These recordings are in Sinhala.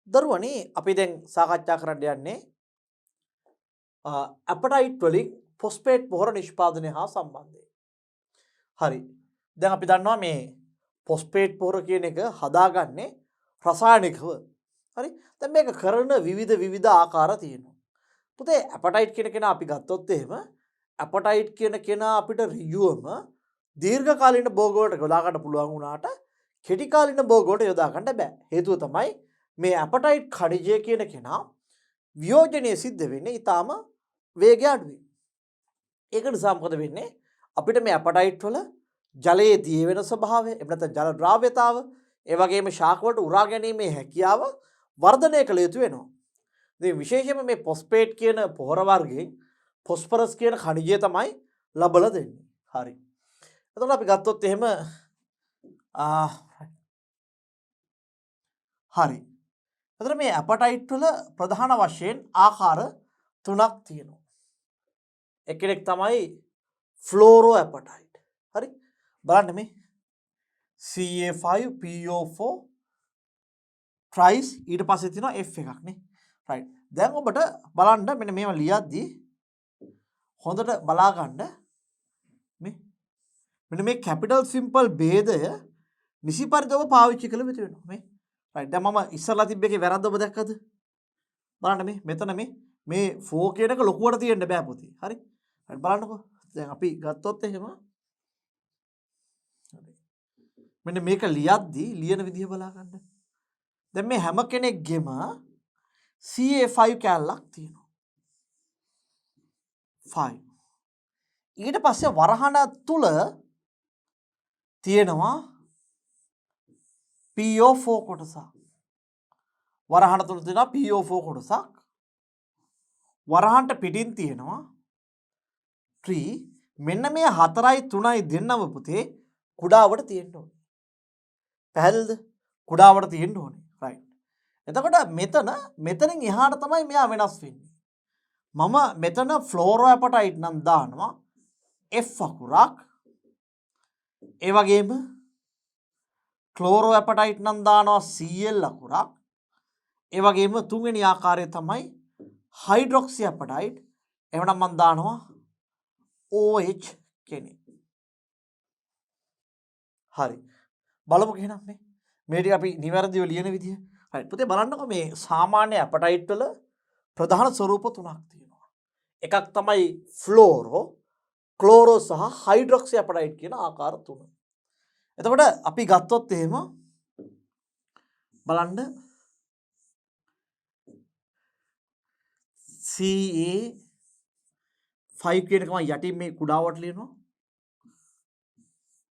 දරුවනේ අපි දැන් සාකච්ඡා කරන්න යන්නේ ඇපටයිට් වලින් ෆොස්ෆේට් පොහොර නිෂ්පාදනය හා සම්බන්ධයෙන්. හරි. දැන් අපි දන්නවා මේ ෆොස්ෆේට් පොහොර කියන එක හදාගන්නේ රසායනිකව. හරි. දැන් මේක කරන විවිධ ආකාර තියෙනවා. පුතේ ඇපටයිට් කියන කෙනා අපි ගත්තොත් එහෙම ඇපටයිට් කියන කෙනා අපිට ඍජුවම දීර්ඝකාලීන භෝග වලට යොදා ගන්න පුළුවන් වුණාට කෙටි කාලීන භෝග වලට යොදා ගන්න බෑ. හේතුව තමයි මේ ඇපටයිට් ඛනිජය කියන කෙනා වියෝජනය සිද්ධ වෙන්නේ ඊටාම වේගය අඩුයි. ඒක නිසා මොකද වෙන්නේ? අපිට මේ ඇපටයිට් වල ජලයේ දිය වෙන ස්වභාවය, එහෙම නැත්නම් ජල ද්‍රාව්‍යතාව, ඒ වගේම ශාක වලට උරා ගැනීමේ හැකියාව වර්ධනය කළ යුතු වෙනවා. ඉතින් විශේෂයෙන්ම මේ ෆොස්ෆේට් කියන පොහොර වර්ගයෙන් ෆොස්ෆරස් කියන ඛනිජය තමයි ලබලා දෙන්නේ. හරි. එතකොට අපි ගත්තොත් එහෙම හරි. එතකොට මේ ඇපටයිට් වල ප්‍රධාන වශයෙන් ආකාර තුනක් තියෙනවා. එක්කෙනෙක් තමයි ෆ්ලෝරෝ ඇපටයිට්. හරි. බලන්න මේ Ca5PO4 ට්‍රයිස් ඊට පස්සේ තියෙනවා F එකක් නේ. රයිට්. දැන් ඔබට බලන්න මෙන්න මේවා ලියද්දී හොඳට බලා ගන්න මේ මෙන්න මේ කැපිටල් සිම්පල් ભેදය නිසි පරිදිව පාවිච්චි කළ යුතු වෙනවා මේ. රයිට්. දැන් මම ඉස්සරලා තිබ්බ එකේ වැරද්ද ඔබ දැක්කද? බලන්න මේ මෙතන මේ 4 කියන එක ලොකුවට තියෙන්න බෑ පුතේ. හරි. හරි බලන්නකෝ. දැන් අපි ගත්තොත් එහෙම මෙන්න මේක ලියද්දී ලියන විදිහ බලා ගන්න. දැන් මේ හැම කෙනෙක්ගෙම Ca5 කැලලක් තියෙනවා. 5. ඊට පස්සේ වරහන තුල තියෙනවා PO4 කොටසක්. වරහන තුල තියෙනවා PO4 කොටසක්. වරහන්ට පිටින් තියෙනවා 3. මෙන්න මේ 4යි 3යි දෙන්නම පුතේ කුඩාවට තියෙන්න ඕනේ. පැහැදිලිද? කුඩාවට තියෙන්න ඕනේ. රයිට්. එතකොට මෙතනින් එහාට තමයි මෙයා වෙනස් වෙන්නේ. මම මෙතන ෆ්ලෝරෝ ඇපටයිට් නම් දානවා F අකුරක්. ඒ වගේම ක්ලෝරෝ ඇපටයිට් නම් දානවා Cl අකුරක්. ඒ වගේම තුන්වෙනි ආකාරය තමයි හයිඩ්‍රොක්සි ඇපටයිට්. එහෙනම් මම දානවා OH කෙනෙක්. හරි. බලමු එහෙනම් මේ ටික අපි නිවැරදිව ලියන විදිය. හරි. පුතේ බලන්නකො මේ සාමාන්‍ය ඇපටයිට් වල ප්‍රධාන ස්වරූප තුනක් තියෙනවා. එකක් තමයි ෆ්ලෝරෝ, ක්ලෝරෝ සහ හයිඩ්‍රොක්සි ඇපටයිට් කියන ආකාර තුන. එතකොට අපි ගත්තොත් එහෙම බලන්න Ca5 කියන එක මම යටින් මේ කුඩාවට ලියනවා.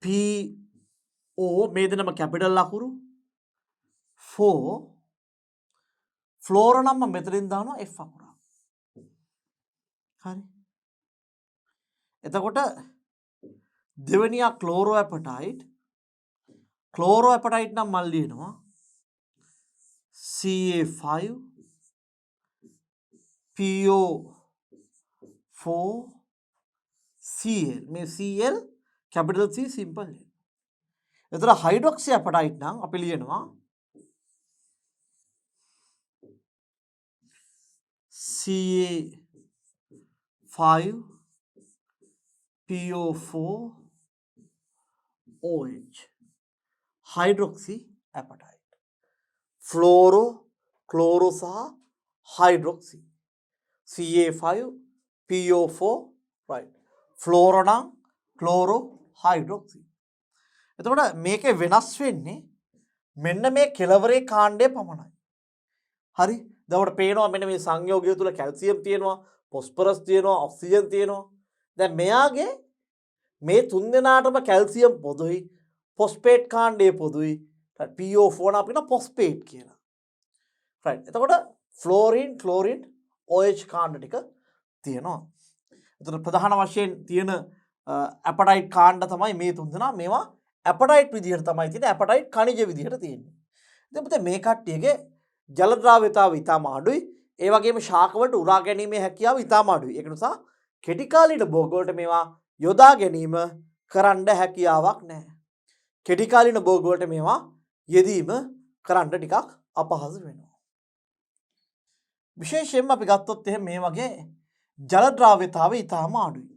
PO මේ දෙනම කැපිටල් අකුරු 4 ෆ්ලෝරෝ නම් මම මෙතනින් දානවා F අකුරක්. හරි. එතකොට දෙවෙනියා ක්ලෝරෝ ඇපටයිට් නම් මම ලියනවා Ca5 PO4 Cl. මේ Cl කැපිටල් C සිම්පල්. එතන හයිඩ්‍රොක්සි ඇපටයිට් නම් අපි ලියනවා Ca5 PO4 OH හයිඩ්‍රොක්සි ඇපටයිට්. ෆ්ලෝරෝ, ක්ලෝරෝ සහ හයිඩ්‍රොක්සි. Ca5 PO4 right. ෆ්ලෝරෝ නම් ක්ලෝරෝ හයිඩ්‍රොක්සි. එතකොට මේකේ වෙනස් වෙන්නේ මෙන්න මේ කෙලවරේ කාණ්ඩය පමණයි. හරි. දැන් ඔබට පේනවා මෙන්න මේ සංයෝගය තුල කැල්සියම් තියෙනවා, ෆොස්ෆරස් තියෙනවා, ඔක්සිජන් තියෙනවා. දැන් මෙයාගේ මේ තුන් දෙනාටම කැල්සියම් පොදුයි, ෆොස්ෆේට් කාණ්ඩය පොදුයි. PO4 නම් අපිට ෆොස්ෆේට් කියලා. right. එතකොට ෆ්ලෝරින්, ක්ලෝරින්, OH කාණ්ඩ ටික තියෙනවා. එතකොට ප්‍රධාන වශයෙන් තියෙන ඇපටයිට් කාණ්ඩ තමයි මේ තුන් දෙනා. මේවා ඇපටයිට් විදිහට තමයි තියෙන්නේ. ඇපටයිට් ඛනිජ විදිහට තියෙන්නේ. දැන් පුතේ මේ කට්ටියගේ ජල ද්‍රාව්‍යතාව ඉතාම අඩුයි. ඒ වගේම ශාක වලට උරා ගැනීමේ හැකියාව ඉතාම අඩුයි. ඒක නිසා කෙටි කාලීන භෝග වලට මේවා යොදා ගැනීම කරන්න හැකියාවක් නැහැ. කෙටි කාලීන භෝග වලට මේවා යෙදීම කරන්න ටිකක් අපහසු වෙනවා. විශේෂයෙන්ම අපි ගත්තොත් එහෙම මේ වගේ ජල ද්‍රාව්‍යතාවය ඉතාම අඩුයි.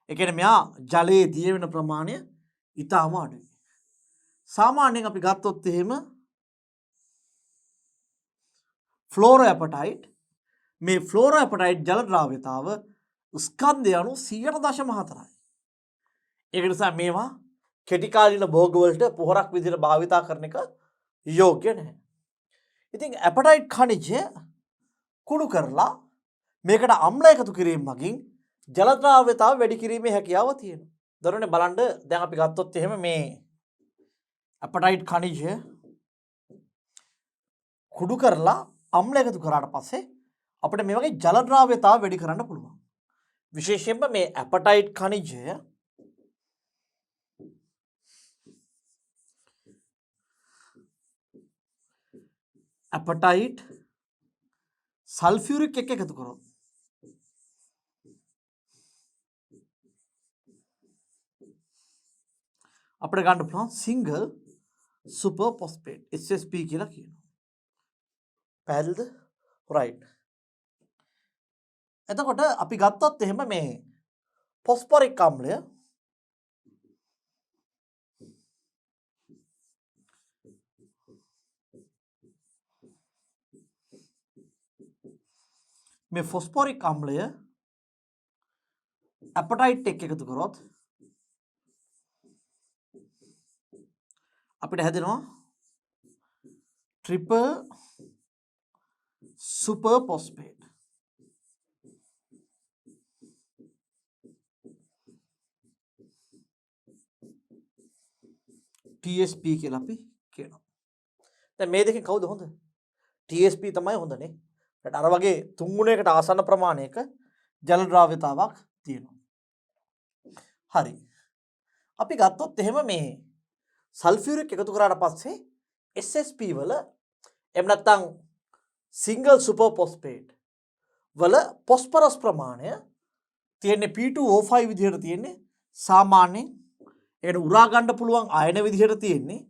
ඒ කියන්නේ මෙයා ජලයේ දිය වෙන ප්‍රමාණය ඉතාම අඩුයි. සාමාන්‍යයෙන් අපි ගත්තොත් එහෙම ෆ්ලෝරෝ ඇපටයිට් මේ ෆ්ලෝරෝ ඇපටයිට් ජල ද්‍රාව්‍යතාව ස්කන්ධය අනුව 100.4යි. ඒක නිසා මේවා කෙටි කාලින භෝගවලට පොහොරක් විදිහට භාවිතා කරන එක යෝග්‍ය නැහැ. ඉතින් ඇපටයිට් ඛනිජය කුණු කරලා මේකට අම්ල එකතු කිරීම මගින් ජල ද්‍රාව්‍යතාව වැඩි කිරීමේ හැකියාව තියෙනවා. දරුවනේ බලන්න දැන් අපි ගත්තොත් එහෙම මේ ඇපටයිට් ඛනිජය කුඩු කරලා අම්ල එකතු කරාට පස්සේ අපිට මේ වගේ ජල ද්‍රාව්‍යතාව වැඩි කරන්න පුළුවන්. විශේෂයෙන්ම මේ ඇපටයිට් ඛනිජය ඇපටයිට් සල්ෆියුරික් එක එකතු කරොත් අපිට ගන්න පුළුවන් සිංගල් සුපර් ෆොස්ෆේට් SSP කියලා කියනවා. පැහැදිලිද? රයිට්. එතකොට අපි ගත්තොත් එහෙම මේ ෆොස්ෆොරික් අම්ලය මේ ෆොස්ෆොරික් අම්ලය ඇපටයිට් එක්ක එකතු කරොත් අපිට හැදෙනවා ට්‍රිපල් සුපර් ෆොස්ෆේට්. TSP කියලා අපි කියනවා. දැන් මේ දෙකෙන් කවුද හොඳ? TSP තමයි හොඳ නේ. අර වගේ 3 ගුණයකට ආසන්න ප්‍රමාණයක ජල ද්‍රාව්‍යතාවක් තියෙනවා. හරි. අපි ගත්තොත් එහෙම මේ සල්ෆියුරික් එකතු කරාට පස්සේ SSP වල එහෙම නැත්නම් සිංගල් සුපර් ෆොස්ෆේට් වල ෆොස්ෆරස් ප්‍රමාණය තියෙන්නේ P2O5 විදිහට තියෙන්නේ සාමාන්‍යයෙන් ඒකට උරා ගන්න පුළුවන් අයන විදිහට තියෙන්නේ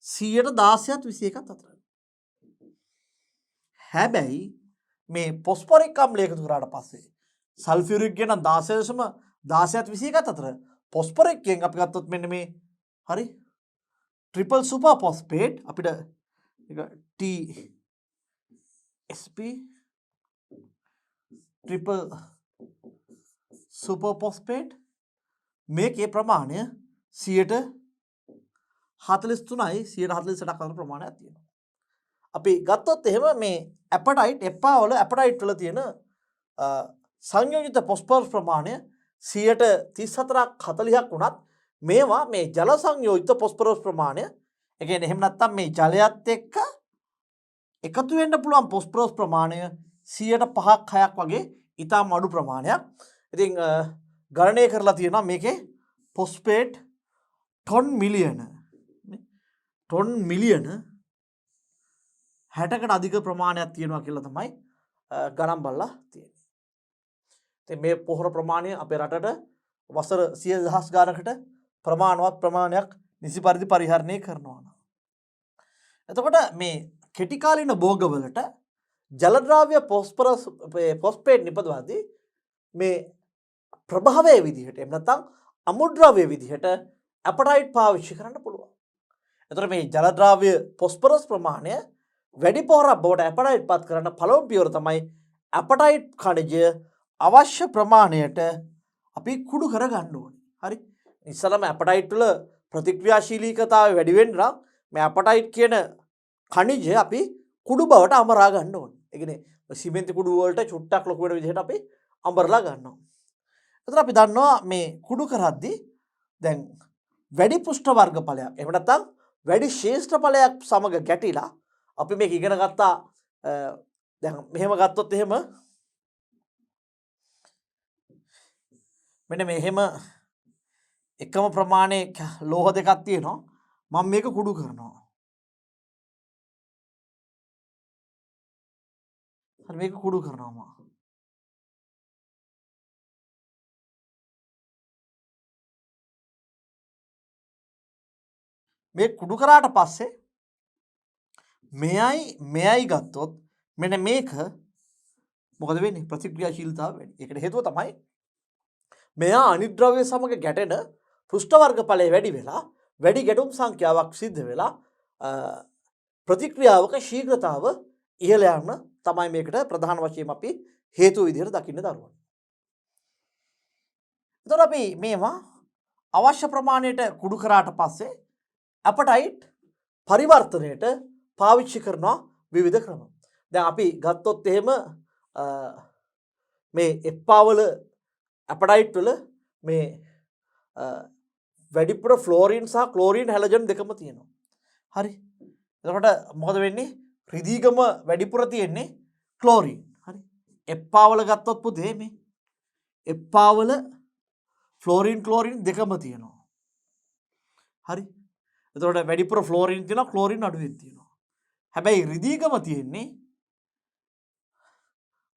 116ත් 21ත් අතර. හැබැයි මේ ෆොස්ෆොරික් අම්ලය එකතු කරාට පස්සේ සල්ෆියුරික් ගෙන 16ත් 21ත් අතර ෆොස්ෆොරික් ගෙන් අපි ගත්තොත් මෙන්න මේ හරි ට්‍රිපල් සුපර් ෆොස්ෆේට් අපිට ඒක TSP ට්‍රිපල් සුපර් ෆොස්ෆේට් මේකේ ප්‍රමාණය 43යි 148ක් අතර ප්‍රමාණයක් තියෙනවා. අපි ගත්තොත් එහෙම මේ ඇපටයිට් එපා වල ඇපටයිට් වල තියෙන සංයෝජිත ෆොස්ෆරස් ප්‍රමාණය 34ක් 40ක් වුණත් මේවා මේ ජල සංයෝජිත ෆොස්ෆරස් ප්‍රමාණය ඒ කියන්නේ එහෙම නැත්නම් මේ ජලයත් එක්ක එකතු වෙන්න පුළුවන් ෆොස්ෆරස් ප්‍රමාණය 5ක් 6ක් වගේ ඉතාම අඩු ප්‍රමාණයක්. ඉතින් ගණනය කරලා තියෙනවා මේකේ ෆොස්ෆේට් ටොන් මිලියන 60කට අධික ප්‍රමාණයක් තියෙනවා කියලා තමයි ගණන් බලලා තියෙන්නේ. ඉතින් මේ පොහොර ප්‍රමාණය අපේ රටට වසර 100,000 ගානකට ප්‍රමාණවත් ප්‍රමාණයක් නිසි පරිදි පරිහරණය කරනවා නම්. එතකොට මේ කෙටි කාලින භෝගවලට ජල ද්‍රාව්‍ය ෆොස්ෆේට් නිපදවද්දී මේ ප්‍රභාවයේ විදිහට එහෙම නැත්නම් අමුද්‍රව්‍ය විදිහට ඇපටයිට් පාවිච්චි කරන්න පුළුවන්. එතකොට මේ ජල ද්‍රාව්‍ය ෆොස්ෆරස් ප්‍රමාණය වැඩි පොහොරක් බවට ඇපටයිට් පත් කරන්න පළවෙනි පියවර තමයි ඇපටයිට් ඛනිජය අවශ්‍ය ප්‍රමාණයට අපි කුඩු කර ගන්න ඕනේ. හරි. ඉස්සලම ඇපටයිට් වල ප්‍රතික්‍රියාශීලීකතාවය වැඩි වෙන්න නම් මේ ඇපටයිට් කියන ඛනිජය අපි කුඩු බවට අමරා ගන්න ඕනේ. ඒ කියන්නේ සිමෙන්ති කුඩු වලට චුට්ටක් ලොකු වෙන විදිහට අපි අමරලා ගන්නවා. එතකොට අපි දන්නවා මේ කුඩු කරද්දී දැන් වැඩි පෘෂ්ඨ වර්ගඵලයක් එහෙම නැත්නම් වැඩි ශේෂ්ඨ ඵලයක් සමග ගැටිලා අපි මේක ඉගෙන ගත්තා. දැන් මෙහෙම ගත්තොත් එහෙම මෙන්න මෙහෙම එකම ප්‍රමාණයක ලෝහ දෙකක් තියෙනවා. මම මේක කුඩු කරනවා. හරි මේක කුඩු කරනවා මම. මේ කුඩු කරාට පස්සේ මෙයයි ගත්තොත් මෙන්න මේක මොකද වෙන්නේ? ප්‍රතික්‍රියාශීලතාව වැඩි. ඒකට හේතුව තමයි මෙයා අනිත් ද්‍රව්‍ය සමග ගැටෙන පෘෂ්ඨ වර්ගඵලය වැඩි වෙලා වැඩි ගැටුම් සංඛ්‍යාවක් සිද්ධ වෙලා ප්‍රතික්‍රියාවක ශීඝ්‍රතාව ඉහළ යන්න තමයි මේකට ප්‍රධාන වශයෙන් අපි හේතු විදිහට දකින්න දරුවන්. එතකොට අපි මේවා අවශ්‍ය ප්‍රමාණයට කුඩු කරාට පස්සේ අපටයිට් පරිවර්තනයට පාවිච්චි කරනවා විවිධ ක්‍රම. දැන් අපි ගත්තොත් එහෙම මේ එප්පාවල අපටයිට් වල මේ වැඩිපුර ෆ්ලෝරින් සහ ක්ලෝරින් හැලජන් දෙකම තියෙනවා. හරි. එතකොට මොකද වෙන්නේ? රිදීගම වැඩිපුර තියෙන්නේ ක්ලෝරින්. හරි. එප්පාවල ගත්තොත් පුතේ මේ එප්පාවල ෆ්ලෝරින් ක්ලෝරින් දෙකම තියෙනවා. හරි. එතකොට වැඩිපුර ෆ්ලෝරින් තියෙනවා ක්ලෝරින් අඩුවෙන් තියෙනවා. හැබැයි රිදීගම තියෙන්නේ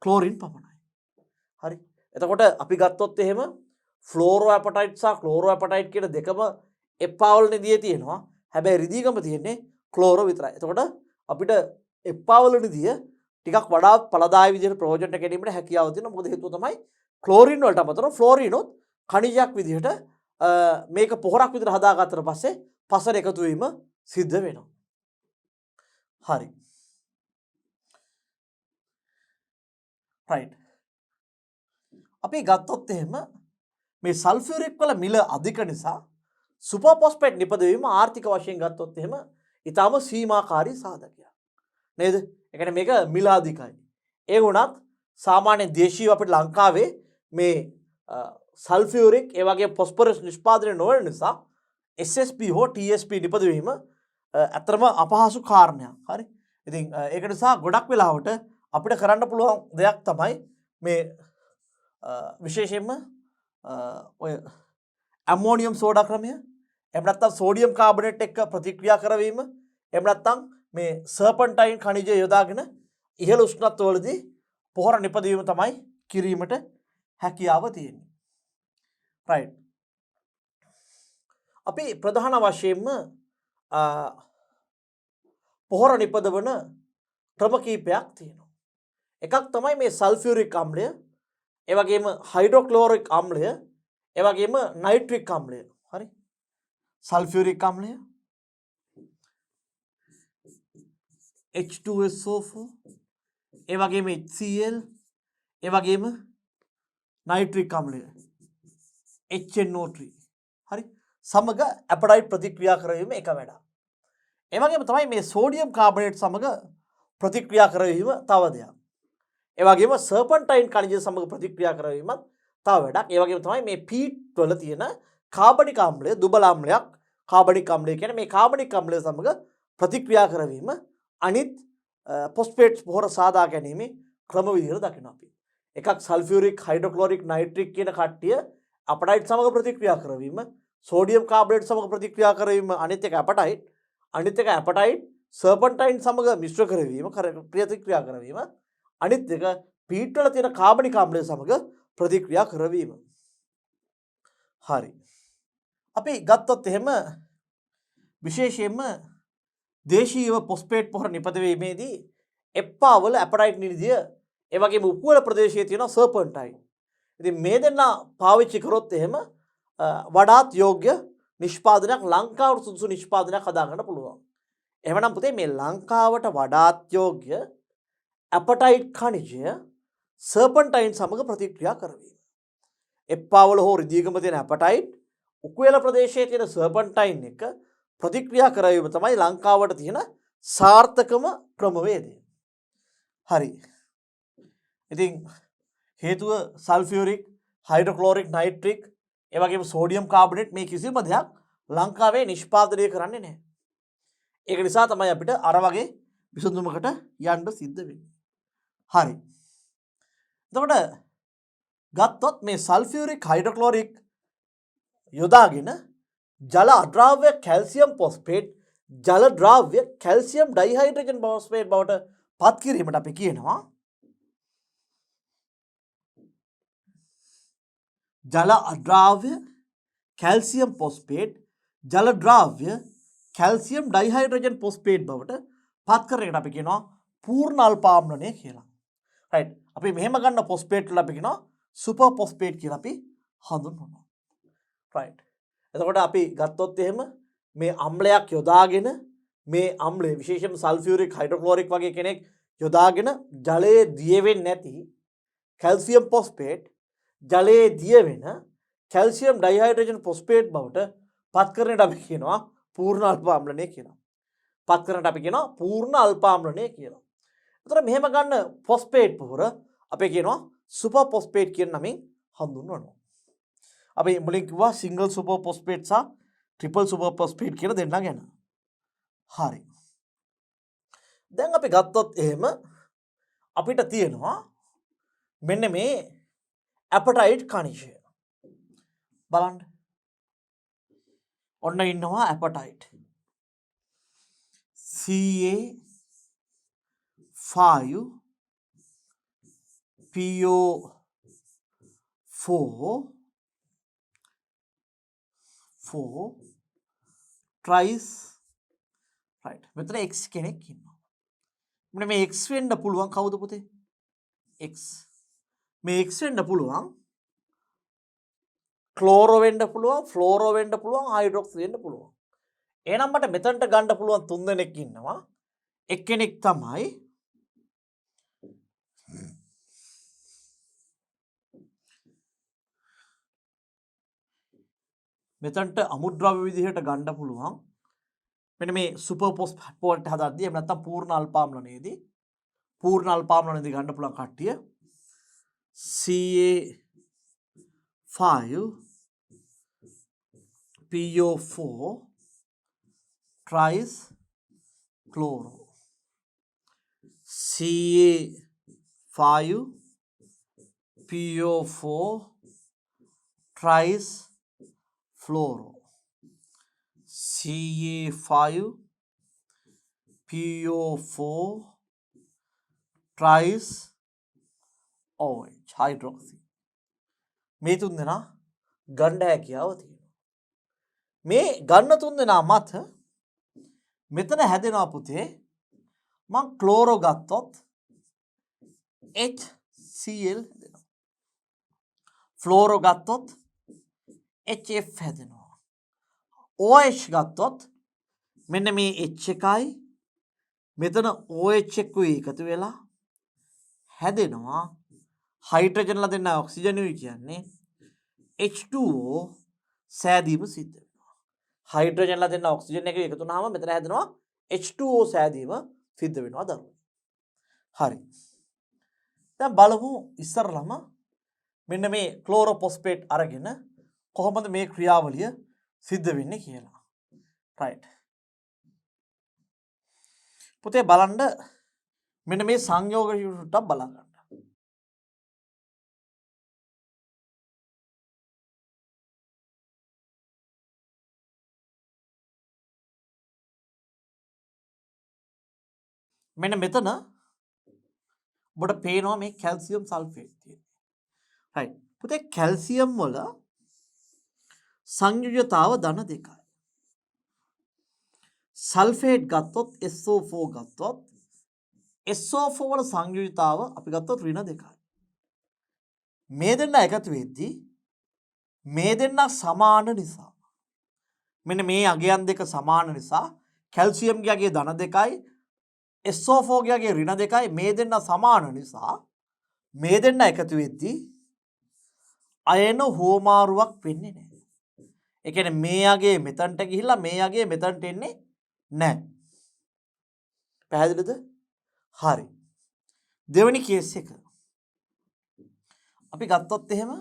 ක්ලෝරින් පමණයි. හරි. එතකොට අපි ගත්තොත් එහෙම ෆ්ලෝරෝ ඇපටයිට් සහ ක්ලෝරෝ ඇපටයිට් කියන දෙකම එප්පාවල නිදියේ තියෙනවා. හැබැයි රිදීගම තියෙන්නේ ක්ලෝරෝ විතරයි. එතකොට අපිට එප්පාවල නිදිය ටිකක් වඩා ඵලදායී විදිහට ප්‍රයෝජනට ගැනීමට හැකියාව තියෙනවා. මොකද හේතුව තමයි ක්ලෝරින් වලට අමතරව ෆ්ලෝරිනොත් කණිජයක් විදිහට මේක පොහොරක් විදිහට හදාගත්තට පස්සේ පසර එකතු වීම සිද්ධ වෙනවා. හරි. right. අපි ගත්තොත් එහෙම මේ සල්ෆියුරික් වල මිල අධික නිසා සුපර් ෆොස්ෆේට් නිපදවීම ආර්ථික වශයෙන් ගත්තොත් එහෙම ඊටම සීමාකාරී සාධකයක්. නේද? ඒ කියන්නේ මේක මිල අධිකයි. ඒ වුණත් සාමාන්‍ය දේශීය අපිට ලංකාවේ මේ සල්ෆියුරික් ඒ වගේ ෆොස්ෆරස් නිෂ්පාදනය නොවන නිසා SSP හෝ TSP නිපදවීම අතරම අපහසු කාරණයක්. හරි. ඉතින් ඒක නිසා ගොඩක් වෙලාවට අපිට කරන්න පුළුවන් දෙයක් තමයි මේ විශේෂයෙන්ම ඔය ඇමෝනියම් සෝඩා ක්‍රමය, එහෙම නැත්නම් සෝඩියම් කාබනේට් එක්ක ප්‍රතික්‍රියා කරවීම, එහෙම නැත්නම් මේ සර්පන්ටයින් ඛනිජය යොදාගෙන ඉහළ උෂ්ණත්වවලදී පොහොර නිපදවීම තමයි කිරීමට හැකියාව තියෙන්නේ. right. අපි ප්‍රධාන වශයෙන්ම පොහොර නිපදවන ක්‍රම කීපයක් තියෙනවා. එකක් තමයි මේ සල්ෆියුරික් අම්ලය, ඒ වගේම හයිඩ්‍රොක්ලෝරික් අම්ලය, ඒ වගේම නයිට්‍රික් අම්ලය. හරි. සල්ෆියුරික් අම්ලය H2SO4, ඒ වගේම HCl, ඒ වගේම නයිට්‍රික් අම්ලය HNO3. හරි. සමග ඇපටයිට් ප්‍රතික්‍රියා කරවීම එක වැඩක්. ඒ වගේම තමයි මේ සෝඩියම් කාබනේට් සමග ප්‍රතික්‍රියා කරවීම තව දෙයක්. ඒ වගේම සර්පන්ටයින් ඛනිජය සමග ප්‍රතික්‍රියා කරවීමත් තව වැඩක්. ඒ වගේම තමයි මේ පීට් වල තියෙන කාබනික අම්ලය, දුබල අම්ලයක් කාබනික අම්ලය කියන්නේ මේ කාබනික අම්ලය සමග ප්‍රතික්‍රියා කරවීම අනිත් ෆොස්ෆේට්ස් පොහොර සාදා ගැනීමේ ක්‍රම විදිහට දකිනවා අපි. එකක් සල්ෆියුරික්, හයිඩ්‍රොක්ලෝරික්, නයිට්‍රික් කියන කට්ටිය අපටයිට් සමග ප්‍රතික්‍රියා කරවීම, සෝඩියම් කාබනේට් සමග ප්‍රතික්‍රියා කරවීම අනිත් එක අපටයිට්, අනිත් එක අපටයිට් සර්පන්ටයින් සමග මිශ්‍ර කරවීම ප්‍රතික්‍රියා කරවීම, අනිත් එක පීට් වල තියෙන කාබනික අම්ලය සමග ප්‍රතික්‍රියා කරවීම. හරි. අපි ගත්තොත් එහෙම විශේෂයෙන්ම දේශීයව ෆොස්ෆේට් පොහොර නිපදවීමේදී එප්පාවල ඇපටයිට් නිදිය, ඒ වගේම උපුවල ප්‍රදේශයේ තියෙන සර්පන්ටයින්. ඉතින් මේ දෙන්න පාවිච්චි කරොත් එහෙම වඩාත් යෝග්‍ය නිෂ්පාදනයක්, ලංකාවට සුදුසු නිෂ්පාදනයක් හදාගන්න පුළුවන්. එහෙමනම් පුතේ මේ ලංකාවට වඩාත් යෝග්‍ය ඇපටයිට් ඛනිජය සර්පන්ටයින් සමග ප්‍රතික්‍රියා කරවීම. එප්පාවල හෝ රිදීගම තියෙන ඇපටයිට් උකුවල ප්‍රදේශයේ තියෙන සර්පන්ටයින් එක ප්‍රතික්‍රියා කරවීම තමයි ලංකාවට තියෙන සාර්ථකම ක්‍රමවේදය. හරි. ඉතින් හේතුව සල්ෆියුරික්, හයිඩ්‍රොක්ලෝරික්, නයිට්‍රික්, ඒ වගේම සෝඩියම් කාබනේට් මේ කිසිම දෙයක් ලංකාවේ නිෂ්පාදනය කරන්නේ නැහැ. ඒක නිසා තමයි අපිට අර වගේ විසඳුමකට යන්න සිද්ධ වෙන්නේ. හරි. එතකොට ගත්තොත් මේ සල්ෆියුරික්, හයිඩ්‍රොක්ලෝරික් යොදාගෙන ජල අද්‍රාව්‍ය කැල්සියම් ෆොස්ෆේට්, ජල ද්‍රාව්‍ය කැල්සියම් ඩයිහයිඩ්‍රජන් ෆොස්ෆේට් බවට පත් කිරීමට අපි කියනවා ජල අද්‍රාව්‍ය කැල්සියම් ෆොස්ෆේට්, ජල ද්‍රාව්‍ය කැල්සියම් ඩයිහයිඩ්‍රජන් ෆොස්ෆේට් බවට පත් කරන එකට අපි කියනවා පූර්ණ අල්පාම්ලණය කියලා. රයිට්. අපි මෙහෙම ගන්න ෆොස්ෆේට් වල අපි කියනවා සුපර් ෆොස්ෆේට් කියලා අපි හඳුන්වනවා. රයිට්. එතකොට අපි ගත්තොත් එහෙම මේ අම්ලයක් යොදාගෙන මේ අම්ලය විශේෂයෙන්ම සල්ෆියුරික් හයිඩ්‍රොක්ලෝරික් වගේ කෙනෙක් යොදාගෙන ජලයේ දිය වෙන්නේ නැති කැල්සියම් ෆොස්ෆේට් ජලයේ දිය වෙන කැල්සියම් ඩයිහයිඩ්‍රෝජන් ෆොස්ෆේට් බවට පත් කරන්නට අපි කියනවා පූර්ණ අල්ප ආම්ලණය කියලා. පත් කරන්නට අපි කියනවා පූර්ණ අල්ප ආම්ලණය කියලා. එතකොට මෙහෙම ගන්න ෆොස්ෆේට් පොහොර අපි කියනවා සුපර් ෆොස්ෆේට් කියන නමින් හඳුන්වනවා. අපි මුලින් කිව්වා සිංගල් සුපර් ෆොස්ෆේට් සහ ට්‍රිපල් සුපර් ෆොස්ෆේට් කියලා දෙන්නා ගැන. හරි. දැන් අපි ගත්තොත් එහෙම අපිට තියෙනවා මෙන්න මේ ඇපටයිට් කනිෂය. බලන්න. ඔන්න ඉන්නවා ඇපටයිට්. CA5 PO4 tries right. මෙතන x කෙනෙක් ඉන්නවා. මෙන්න මේ x වෙන්න පුළුවන් කවුද පුතේ? x. මේ x වෙන්න පුළුවන් ක්ලෝරෝ වෙන්න පුළුවන්, ෆ්ලෝරෝ වෙන්න පුළුවන්, හයිඩ්‍රොක්සි වෙන්න පුළුවන්. එහෙනම් මට මෙතනට ගන්න පුළුවන් තුන් දෙනෙක් ඉන්නවා. එක්කෙනෙක් තමයි මෙතනට අමුද්‍රව්‍ය විදිහට ගන්න පුළුවන්. මෙන්න මේ සුපර් ෆොස්ෆේට් හදද්දී එහෙම නැත්නම් පූර්ණ අල්පාම්ලණයේදී ගන්න පුළුවන් කට්ටිය CA5 PO4 tries chloro. CA5 PO4 tries fluoro. CA5 PO4 tries OH hydroxy. මේ තුන් දෙනා ගන්න හැකියාව තියෙනවා. මේ ගන්න තුන් දෙනා මත මෙතන හැදෙනවා පුතේ මං ක්ලෝරෝ ගත්තොත් HCl හැදෙනවා. ෆ්ලෝරෝ ගත්තොත් HF හැදෙනවා. OH ගත්තොත් මෙන්න මේ H එකයි මෙතන OH එකකුයි එකතු වෙලා හැදෙනවා හයිඩ්‍රජන්ලා දෙන්න ඔක්සිජනුයි කියන්නේ H2O සෑදීම සිද්ධ වෙනවා. හයිඩ්‍රජන්ලා දෙන්න ඔක්සිජන් එක එකතු වුණාම මෙතන හැදෙනවා H2O සෑදීම සිද්ධ වෙනවා දරුවෝ. හරි. දැන් බලමු ඉස්සරලම මෙන්න මේ ක්ලෝරෝෆොස්ෆේට් අරගෙන කොහොමද මේ ක්‍රියාවලිය සිද්ධ වෙන්නේ කියලා. රයිට්. පුතේ බලන්න මෙන්න මේ සංයෝග ටිකක් බලන්න. මෙන්න මෙතන ඔබට පේනවා මේ කැල්සියම් සල්ෆේට් තියෙන්නේ. රයිට්. පුතේ කැල්සියම් වල සංයුජතාව ධන දෙකයි. සල්ෆේට් ගත්තොත් SO4 ගත්තොත් SO4 වල සංයුජතාව අපි ගත්තොත් ඍණ දෙකයි. මේ දෙන්න එකතු වෙද්දී මේ දෙන්න සමාන නිසා මෙන්න මේ අගයන් දෙක සමාන නිසා කැල්සියම්ගේ අගය ධන දෙකයි SO4 ගේ ඍණ දෙකයි මේ දෙන්න සමාන නිසා මේ දෙන්න එකතු වෙද්දී අයන හෝමාරුවක් වෙන්නේ නැහැ. ඒ කියන්නේ මේ අගේ මෙතනට ගිහිල්ලා මේ අගේ මෙතනට එන්නේ නැහැ. පැහැදිලිද? හරි. දෙවෙනි කේස් එක. අපි ගත්තොත් එහෙම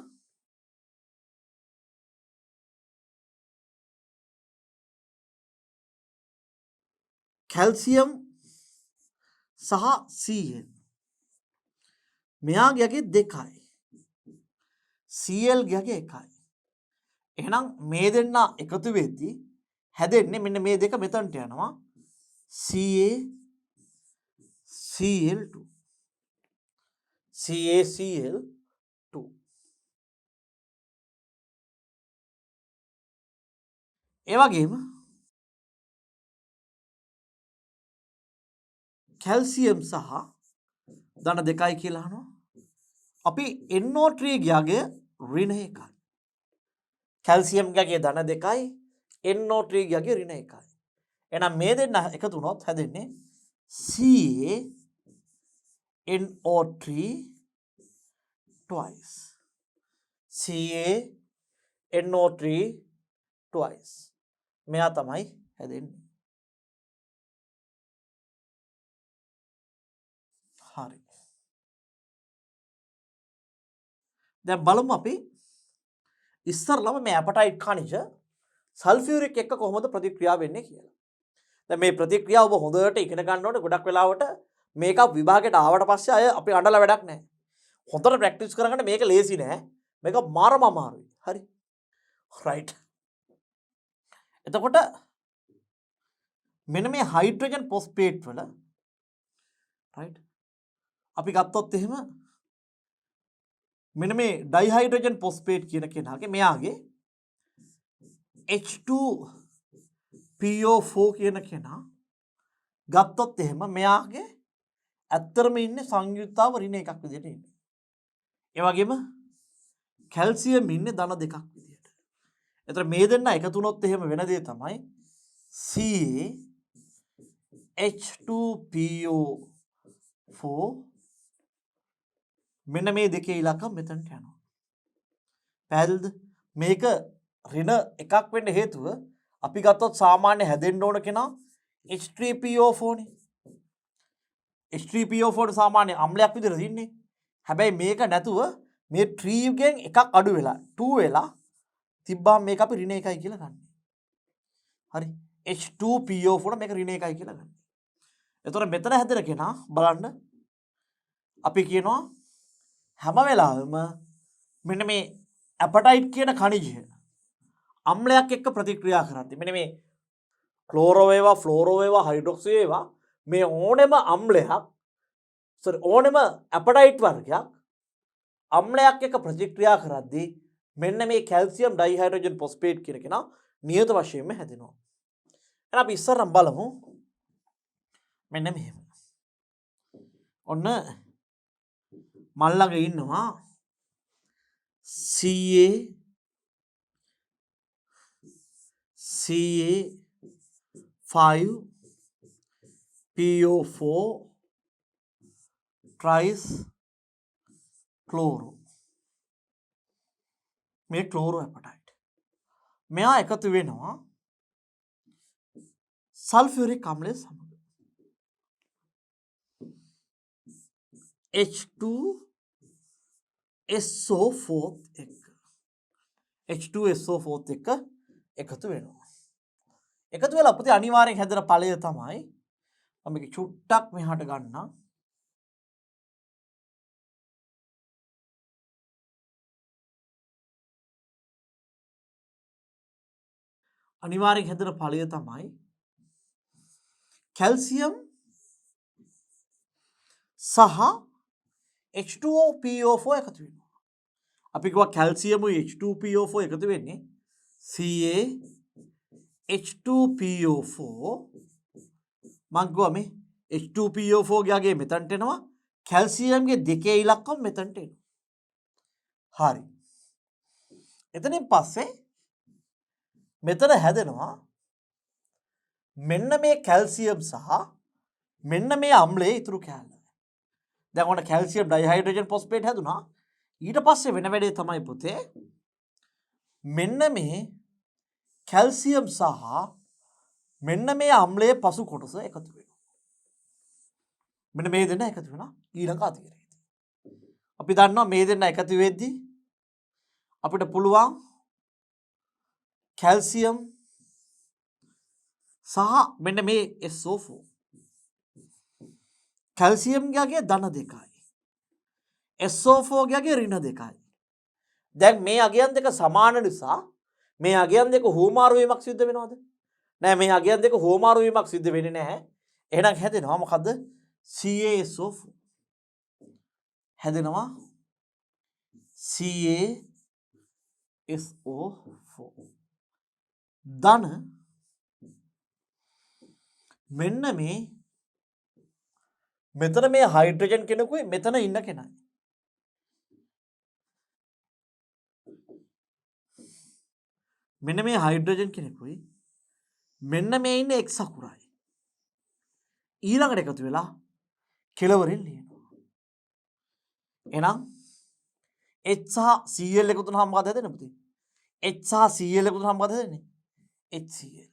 කැල්සියම් සහ Cl මෙයාගේ දෙකයි Cl ගේ එකයි. එහෙනම් මේ දෙන්න එකතු වෙද්දී හැදෙන්නේ මෙන්න මේ දෙක මෙතනට යනවා CaCl2 CaCl2 ඒ වගේම කැල්සියම් සහ ධන 2යි කියලා අහනවා. අපි NO3 ගියාගේ ඍණ 1යි. කැල්සියම් ගියාගේ ධන 2යි NO3 ගියාගේ ඍණ 1යි. එහෙනම් මේ දෙන්න එකතු වුණොත් හැදෙන්නේ CaNO3 twice. CaNO3 twice. මෙයා තමයි හැදෙන්නේ. හරි. දැන් බලමු අපි ඉස්සරලම මේ ඇපටයිට් කනිජ සල්ෆියුරික් එක්ක කොහොමද ප්‍රතික්‍රියා වෙන්නේ කියලා. දැන් මේ ප්‍රතික්‍රියාව ඔබ හොඳට ඉගෙන ගන්න ඕනේ. ගොඩක් වෙලාවට මේක විභාගයට ආවට පස්සේ අය අපි අඬලා වැඩක් නැහැ. හොඳට ප්‍රැක්ටිස් කරගන්න. මේක ලේසි නෑ. මේක මාරම අමාරුයි. හරි. රයිට්. එතකොට මෙන්න මේ හයිඩ්‍රජන් ෆොස්ෆේට් වල රයිට් අපි ගත්තොත් එහෙම මෙන්න මේ ඩයිහයිඩ්‍රජන් ෆොස්ෆේට් කියන කෙනාගේ මෙයාගේ H2PO4 කියන කෙනා ගත්තොත් එහෙම මෙයාගේ ඇත්තරම ඉන්නේ සංයුක්තාව ඍණ එකක් විදිහට ඉන්නේ. ඒ වගේම කැල්සියම් ඉන්නේ ධන 2ක් විදිහට. එතන මේ දෙන්න එකතු වුණොත් එහෙම වෙන දේ තමයි CaH2PO4 මෙන්න මේ දෙකේ ඉලක්කම මෙතනට යනවා. පැහැදිලිද? මේක ඍණ එකක් වෙන්න හේතුව අපි ගත්තොත් සාමාන්‍ය හැදෙන්න ඕන කෙනා H3PO4 නේ. H3PO4 සාමාන්‍ය අම්ලයක් විදිහට දින්නේ. හැබැයි මේක නැතුව මේ 3 ගෙන් එකක් අඩු වෙලා 2 වෙලා තිබ්බම මේක අපි ඍණ 1යි කියලා ගන්න. හරි. H2PO4 මේක ඍණ 1යි කියලා ගන්න. එතකොට මෙතන හැදෙන කෙනා බලන්න අපි කියනවා හැම වෙලාවෙම මෙන්න මේ ඇපටයිට් කියන khනිජය අම්ලයක් එක්ක ප්‍රතික්‍රියා කරද්දී මෙන්න මේ ක්ලෝරෝ වේවා ෆ්ලෝරෝ වේවා හයිඩ්‍රොක්සි වේවා මේ ඕනෙම අම්ලයක් ඕනෙම ඇපටයිට් වර්ගයක් අම්ලයක් එක්ක ප්‍රතික්‍රියා කරද්දී මෙන්න මේ කැල්සියම් ඩයිහයිඩ්‍රජන් ෆොස්ෆේට් කියන කෙනා නියත වශයෙන්ම හැදෙනවා. එහෙනම් අපි ඉස්සරහම බලමු මෙන්න මෙහෙම. ඔන්න මල් ළඟ ඉන්නවා CA5PO4 tries chloro. මේ ක්ලෝරෝ ඇපටයිට්. මෙයා එකතු වෙනවා සල්ෆියුරික් අම්ලය සමග. H2SO4 එක්ක. H2SO4 එක්ක එකතු වෙනවා. එකතු වෙලා පුතේ අනිවාර්යෙන් හැදෙන ඵලය තමයි මම මේක චුට්ටක් මෙහාට ගන්නම්. අනිවාර්යෙන් හැදෙන ඵලය තමයි කැල්සියම් සහ H2PO4 එකතු වෙනවා. අපි කිව්වා කැල්සියමුයි H2PO4 එකතු වෙන්නේ CaH2PO4 මං කිව්වා මේ H2PO4 ගියාගේ මෙතනට එනවා කැල්සියම්ගේ දෙකේ ඉලක්කම මෙතනට එනවා. හරි. එතනින් පස්සේ මෙතන හැදෙනවා මෙන්න මේ කැල්සියම් සහ මෙන්න මේ අම්ලයේ ඉතුරු කැලල. දැන් ඔන්න කැල්සියම් ඩයිහයිඩ්‍රජන් ෆොස්ෆේට් හැදුනා. ඊට පස්සේ වෙන වැඩේ තමයි පුතේ මෙන්න මේ කැල්සියම් සහ මෙන්න මේ අම්ලයේ පසු කොටස එකතු වෙනවා. මෙන්න මේ දෙන්න එකතු වෙනවා ඊළඟ අදියරේදී. අපි දන්නවා මේ දෙන්න එකතු වෙද්දී අපිට පුළුවන් කැල්සියම් සහ මෙන්න මේ SO4 කැල්සියම් ගියාගේ ධන 2යි SO4 ගියාගේ ඍණ 2යි. දැන් මේ අගයන් දෙක සමාන නිසා මේ අගයන් දෙක හුවමාරු වීමක් සිද්ධ වෙනවද? නෑ මේ අගයන් දෙක හුවමාරු වීමක් සිද්ධ වෙන්නේ නැහැ. එහෙනම් හැදෙනවා මොකද්ද? CaSO4 හැදෙනවා CaSO4 ධන මෙන්න මේ මෙතන මේ හයිඩ්‍රජන් කෙනෙකුයි මෙතන ඉන්න කෙනයි. මෙන්න මේ හයිඩ්‍රජන් කෙනෙකුයි මෙන්න මේ ඉන්න එක්ස් අකුරයි. ඊළඟට එකතු වෙලා කෙලවරෙන් ලියනවා. එහෙනම් H සහ Cl එකතු වුණාම මොකද හැදෙන්නේ පුතේ? H සහ Cl එකතු වුණාම මොකද හැදෙන්නේ? HCl.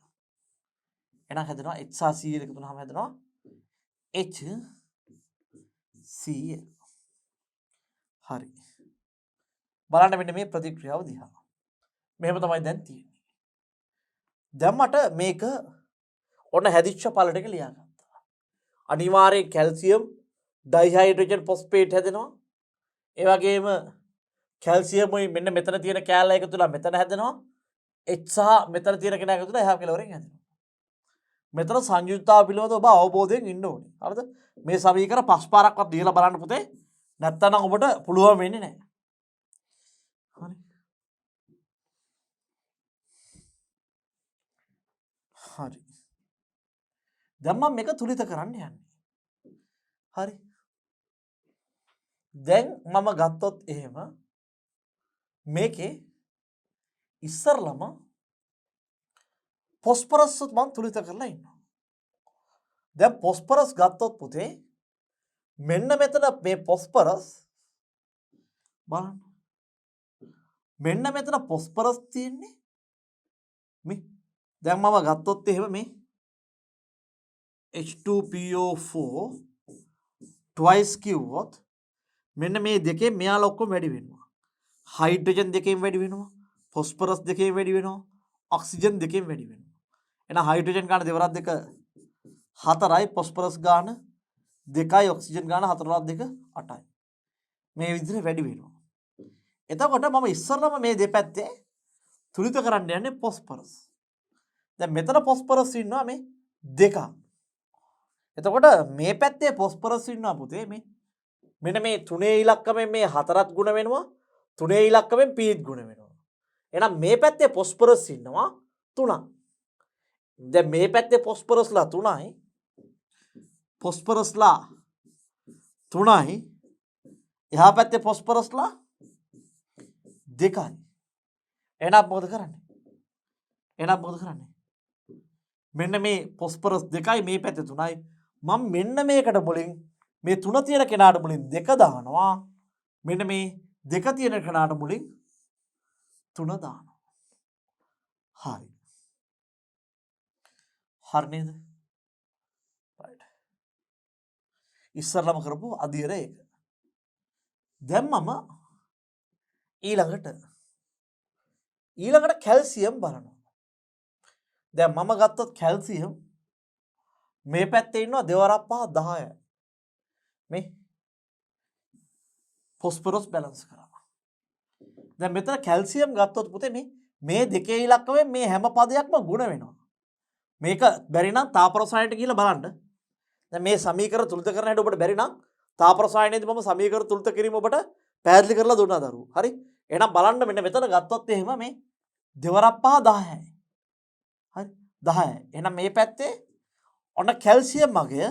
එහෙනම් හැදෙනවා H සහ Cl එකතු වුණාම හැදෙනවා HCl. හරි. බලන්න මෙන්න මේ ප්‍රතික්‍රියාව දිහා. මෙහෙම තමයි දැන් තියෙන්නේ. දැන් මට මේක ඔන්න හැදිච්ච පළ ටික ලියාගත්තා. අනිවාර්යෙන් කැල්සියම් ඩයිහයිඩ්‍රජන් ෆොස්ෆේට් හැදෙනවා. ඒ වගේම කැල්සියමුයි මෙන්න මෙතන තියෙන කෑල්ල එකතු වෙලා මෙතන හැදෙනවා. H සහ මෙතන තියෙන කෙනා එකතු වෙලා එහා කෙළවරෙන් හැදෙනවා. මෙතන සංයුක්තාව පිළිබඳව ඔබ අවබෝධයෙන් ඉන්න ඕනේ. හරිද? මේ සමීකරණ 5 පාරක්වත් දීලා බලන්න පුතේ. නැත්තම් ඔබට පුළුවන් වෙන්නේ නැහැ. හරි. හරි. දැන් මම මේක තුලිත කරන්න යන්නේ. හරි. දැන් මම ගත්තොත් එහෙම මේකේ ඉස්සරලම ෆොස්ෆරස් මම තුලිත කරලා ඉන්නවා. දැන් ෆොස්ෆරස් ගත්තොත් පුතේ මෙන්න මෙතන මේ ෆොස්ෆරස් බලන්න. මෙන්න මෙතන ෆොස්ෆරස් තියෙන්නේ මේ. දැන් මම ගත්තොත් එහෙම මේ H2PO4 twice කිව්වොත් මෙන්න මේ දෙකේ මෙයාලා ඔක්කොම වැඩි වෙනවා. හයිඩ්‍රජන් දෙකෙන් වැඩි වෙනවා. ෆොස්ෆරස් දෙකෙන් වැඩි වෙනවා. ඔක්සිජන් දෙකෙන් වැඩි වෙනවා. එහෙනම් හයිඩ්‍රජන් ගාන දෙවරක් දෙක 4යි ෆොස්ෆරස් ගාන 2යි ඔක්සිජන් ගාන 4 දෙක 8යි. මේ විදිහට වැඩි වෙනවා. එතකොට මම ඉස්සරම මේ දෙපැත්තේ තුලිත කරන්න යන්නේ ෆොස්ෆරස්. දැන් මෙතන ෆොස්ෆරස් ඉන්නවා මේ දෙකක්. එතකොට මේ පැත්තේ ෆොස්ෆරස් ඉන්නවා පුතේ මේ මෙන්න මේ 3 ඉලක්කමෙන් මේ 4ත් ගුණ වෙනවා 3 ඉලක්කමෙන් pත් ගුණ වෙනවා. එහෙනම් මේ පැත්තේ ෆොස්ෆරස් ඉන්නවා 3ක්. දැන් මේ පැත්තේ ෆොස්ෆරස්ලා 3යි. ෆොස්ෆරස්ලා 3යි. එහා පැත්තේ ෆොස්ෆරස්ලා 2යි. එහෙනම් මොකද කරන්නේ? මෙන්න මේ ෆොස්ෆරස් 2යි මේ පැත්තේ 3යි. මම මෙන්න මේකට මුලින් මේ 3 තියෙන කෙනාට මුලින් 2 දානවා. මෙන්න මේ 2 තියෙන කෙනාට මුලින් 3 දානවා. හරි. හරි නේද? right. ඉස්සරලම කරපු අදියර ඒක. දැන් මම ඊළඟට කැල්සියම් බලනවා. දැන් මම ගත්තොත් කැල්සියම් මේ පැත්තේ ඉන්නවා දෙවරක් 5 10යි. මේ ෆොස්ෆරස් බැලන්ස් කරනවා. දැන් මෙතන කැල්සියම් ගත්තොත් පුතේ මේ දෙකේ ඉලක්කමෙන් මේ හැම පදයක්ම ගුණ වෙනවා. මේක බැරි නම් තාප රසායනයට කියලා බලන්න. දැන් මේ සමීකරණ තුලිත කරන හැටි ඔබට බැරි නම් තාප රසායනයේදී මම සමීකරණ තුලිත කිරීම ඔබට පැහැදිලි කරලා දුන්නා දරුවෝ. හරි? එහෙනම් බලන්න මෙන්න මෙතන ගත්තොත් එහෙම මේ දෙවරක් 5 10යි. හරි? 10යි. එහෙනම් මේ පැත්තේ ඔන්න කැල්සියම් මගය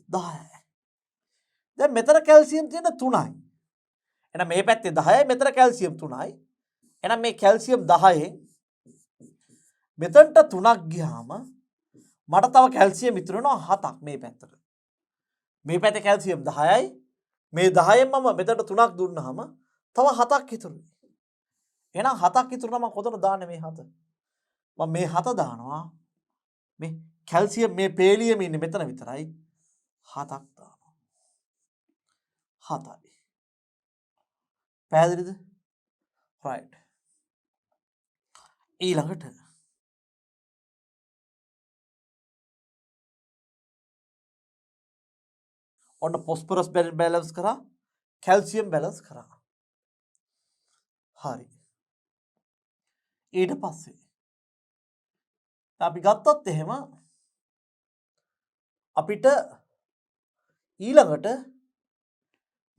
10යි. දැන් මෙතන කැල්සියම් තියෙන 3යි. එහෙනම් මේ පැත්තේ 10යි මෙතන කැල්සියම් 3යි. එහෙනම් මේ කැල්සියම් 10න් මෙතනට 3ක් ගියාම මට තව කැල්සියම් ඉතුරු වෙනවා 7ක් මේ පැත්තට. මේ පැත්තේ කැල්සියම් 10යි. මේ 10න් මම මෙතනට 3ක් දුන්නාම තව 7ක් ඉතුරුයි. එහෙනම් 7ක් ඉතුරු නම් මම කොතනද දාන්නේ මේ 7? මම මේ 7 දානවා. මේ කැල්සියම් මේ පේලියම් ඉන්නේ මෙතන විතරයි. 7ක් දානවා. 7යි. පැහැදිලිද? right. ඊළඟට ඔන්න ෆොස්ෆරස් බැලන්ස් කරා කැල්සියම් බැලන්ස් කරා. හරි. ඊට පස්සේ අපි ගත්තොත් එහෙම අපිට ඊළඟට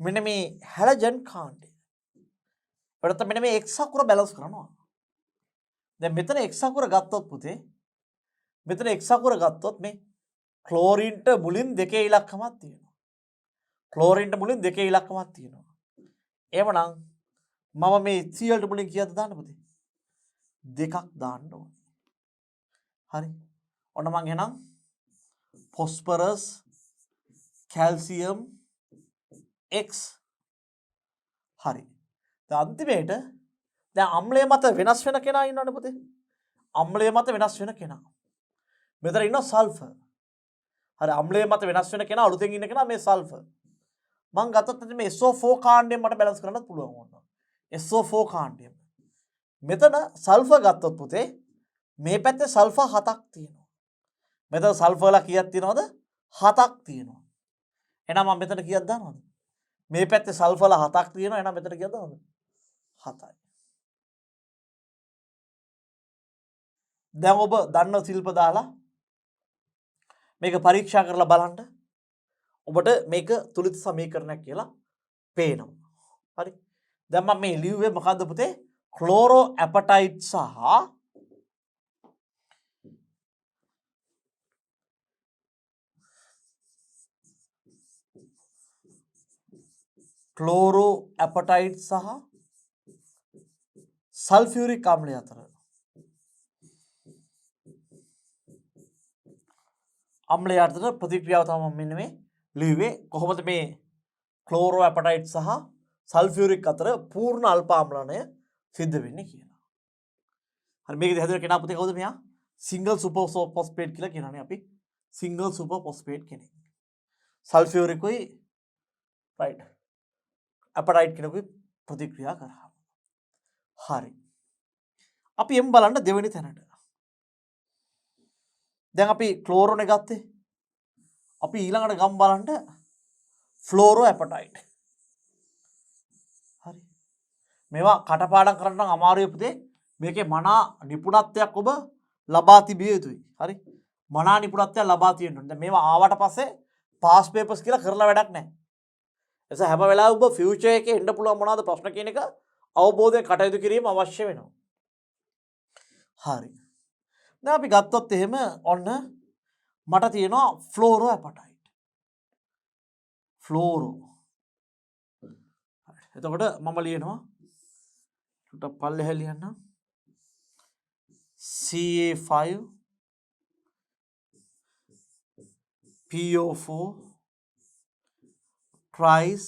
මෙන්න මේ හැලජන් කාණ්ඩය. ඒකට මෙන්න මේ x අකුර බැලන්ස් කරනවා. දැන් මෙතන x අකුර ගත්තොත් පුතේ මෙතන x අකුර ගත්තොත් මේ ක්ලෝරින්ට මුලින් දෙකේ ඉලක්කමක් තියෙනවා. ක්ලෝරින්ට මුලින් දෙකේ ඉලක්කමක් තියෙනවා. එහෙමනම් මම මේ HCl මුලින් කීයද දාන්න පුතේ? දෙකක් දාන්න ඕනේ. හරි. ඔන්න මං එහෙනම් phosphorus calcium X හරි. දැන් අන්තිමේට දැන් අම්ලය මත වෙනස් වෙන කෙනා ඉන්නවනේ පුතේ. අම්ලය මත වෙනස් වෙන කෙනා. මෙතන ඉන්නවා සල්ෆර්. හරි අම්ලය මත වෙනස් වෙන කෙනා අලුතෙන් ඉන්න කෙනා මේ සල්ෆර්. මං ගත්තත් මේ SO4 කාණ්ඩයෙන් මට බැලන්ස් කරන්නත් පුළුවන් වුණා. SO4 කාණ්ඩයෙන්. මෙතන සල්ෆර් ගත්තොත් පුතේ මේ පැත්තේ සල්ෆර් 7ක් තියෙනවා. මෙතන සල්ෆර්ලා කීයක් තියෙනවද? 7ක් තියෙනවා. එහෙනම් මම මෙතන කීයක් දානවද? මේ පැත්තේ සල්ෆර්ලා 7ක් තියෙනවා. එහෙනම් මෙතන කීයක් දානවද? 7යි. දැන් ඔබ දන්න ශිල්ප දාලා මේක පරීක්ෂා කරලා බලන්න. ඔබට මේක තුලිත සමීකරණයක් කියලා පේනවා. හරි. දැන් මම මේ ලියුවේ මොකද්ද පුතේ? ක්ලෝරෝ ඇපටයිට් සහ ක්ලෝරෝ ඇපටයිට් සහ සල්ෆියුරික් ආම්ලය අතර අම්ලය අතර ප්‍රතික්‍රියාව තමයි මෙන්න මේ ලියුවේ. කොහොමද මේ ක්ලෝරෝ ඇපටයිට් සහ සල්ෆියුරික් අතර පූර්ණ අල්පාම්ලණය සිද්ධ වෙන්නේ කියලා. හරි මේකද හැදෙන කෙනා පුතේ කවුද මෙයා? සිංගල් සුපර් ෆොස්ෆේට් කියලා කියනවානේ අපි. සිංගල් සුපර් ෆොස්ෆේට් කෙනෙක්. සල්ෆියුරිකුයි රයිට්. ඇපටයිට් කෙනෙකුයි ප්‍රතික්‍රියා කරා. හරි. අපි එමු බලන්න දෙවෙනි තැනට. දැන් අපි ක්ලෝරෝනේ ගත්තේ. අපි ඊළඟට ගමු බලන්න ෆ්ලෝරෝ ඇපටයිට්. හරි. මේවා කටපාඩම් කරන්න නම් අමාරුයි පුතේ. මේකේ මනා නිපුණත්වයක් ඔබ ලබා තිබිය යුතුයි. හරි. මනා නිපුණත්වයක් ලබා තියෙන්න ඕනේ. දැන් මේවා ආවට පස්සේ පාස් පේපර්ස් කියලා කරලා වැඩක් නැහැ. එස හැම වෙලාවෙම ඔබ ෆියුචර් එකේ එන්න පුළුවන් මොනවාද ප්‍රශ්න කියන එක අවබෝධයෙන් කටයුතු කිරීම අවශ්‍ය වෙනවා. හරි. දැන් අපි ගත්තොත් එහෙම ඔන්න මට තියෙනවා ෆ්ලෝරෝ ඇපටයිට්. ෆ්ලෝරෝ. එතකොට මම ලියනවා ටිකක් පල්ලෙහා ලියන්න. Ca5 PO4 tries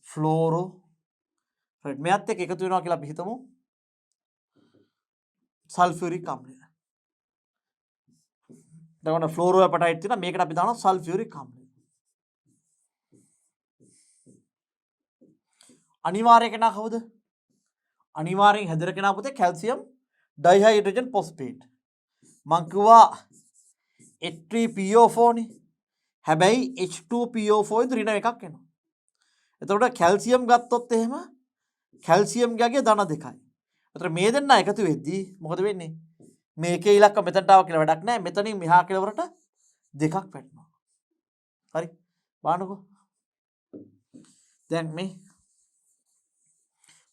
ෆ්ලෝරෝ රයිට් මෙයත් එක්ක එකතු වෙනවා කියලා අපි හිතමු සල්ෆියුරික් ආම්ලය. දැන් ෆ්ලෝරෝ ඇපටයිට් තියෙනවා මේකට අපි දානවා සල්ෆියුරික් ආම්ලය. අනිවාර්ය කෙනා කවුද? අනිවාර්යෙන් හැදෙන කෙනා පුතේ කැල්සියම් ඩයිහයිඩ්‍රජන් ෆොස්ෆේට්. මං කිව්වා H3PO4 නේ. හැබැයි H2PO4 ඉදින් ඍණ එකක් එනවා. එතකොට කැල්සියම් ගත්තොත් එහෙම කැල්සියම් ගගේ ධන දෙකයි. එතකොට මේ දෙන්න එකතු වෙද්දී මොකද වෙන්නේ? මේකේ ඉලක්ක මෙතනට ආව කියලා වැඩක් නැහැ. මෙතනින් මෙහා කෙලවරට දෙකක් වැටෙනවා. හරි. බලන්නකෝ. දැන් මේ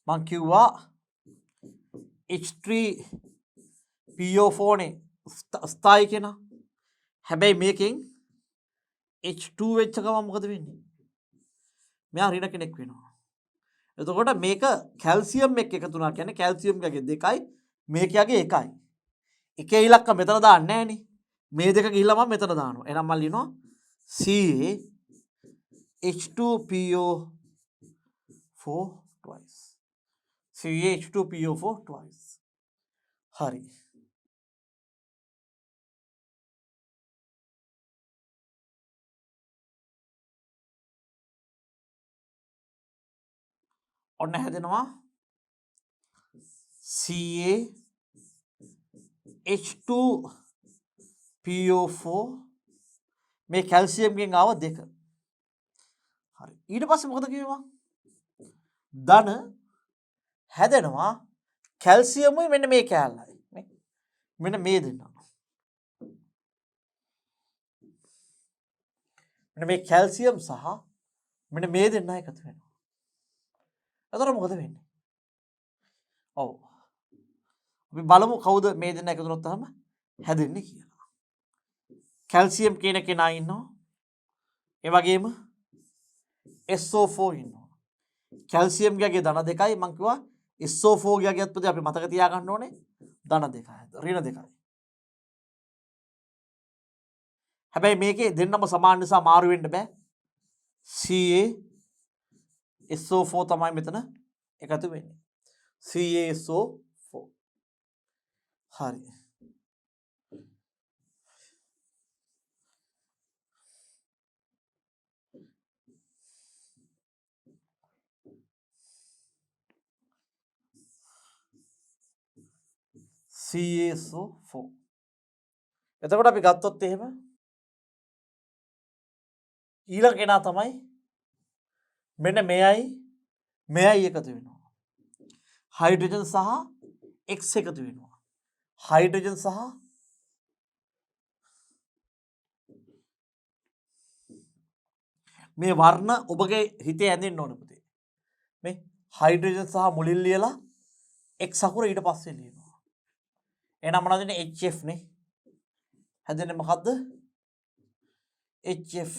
මං කිව්වා H3PO4 නේ ස්ථායි කෙනා. හැබැයි මේකෙන් H2 වෙච්ච ගමන් මොකද වෙන්නේ? මෙයා ඍණ කෙනෙක් වෙනවා. එතකොට මේක කැල්සියම් එක්ක එකතු වුණා කියන්නේ කැල්සියම් ගගේ දෙකයි මේකගේ එකයි. එකේ ඉලක්ක මෙතන දාන්නේ නැහනේ. මේ දෙක ගිහිල්ලා මම මෙතන දානවා. එහෙනම් මම ලියනවා CaH2PO4 twice. CaH2PO4 twice. හරි. ඔන්න හැදෙනවා CaH2PO4 මේ කැල්සියම්ගෙන් ආව දෙක. හරි. ඊට පස්සේ මොකද කිව්වා? ධන හැදෙනවා කැල්සියමුයි මෙන්න මේ කැලලයි. මෙන්න මේ දෙන්න. මෙන්න මේ කැල්සියම් සහ මෙන්න මේ දෙන්න එකතු වෙනවා. එතකොට මොකද වෙන්නේ? ඔව්. අපි බලමු කවුද මේ දෙන්න එකතු වුණොත් තහම හැදෙන්නේ කියලා. කැල්සියම් කියන කෙනා ඉන්නවා. ඒ වගේම SO4 ඉන්නවා. කැල්සියම් ගියගේ ධන දෙකයි මං කිව්වා SO4 ගියගේත් පුතේ අපි මතක තියාගන්න ඕනේ ධන දෙකයි. ඍණ දෙකයි. හැබැයි මේකේ දෙන්නම සමාන නිසා මාරු වෙන්න බෑ. CaSO4 තමයි මෙතන එකතු වෙන්නේ. CaSO4. හරි. CaSO4. එතකොට අපි ගත්තොත් එහෙම ඊළඟ කෙනා තමයි මෙන්න මෙයයි එකතු වෙනවා. හයිඩ්‍රජන් සහ X එකතු වෙනවා. හයිඩ්‍රජන් සහ මේ වර්ණ ඔබගේ හිතේ ඇඳෙන්න ඕන පුතේ. මේ හයිඩ්‍රජන් සහ මුලින් ලියලා X අකුර ඊට පස්සේ ලියනවා. එහෙනම් මොනවද දෙන්නේ HF නේ. හැදෙන්නේ මොකද්ද? HF.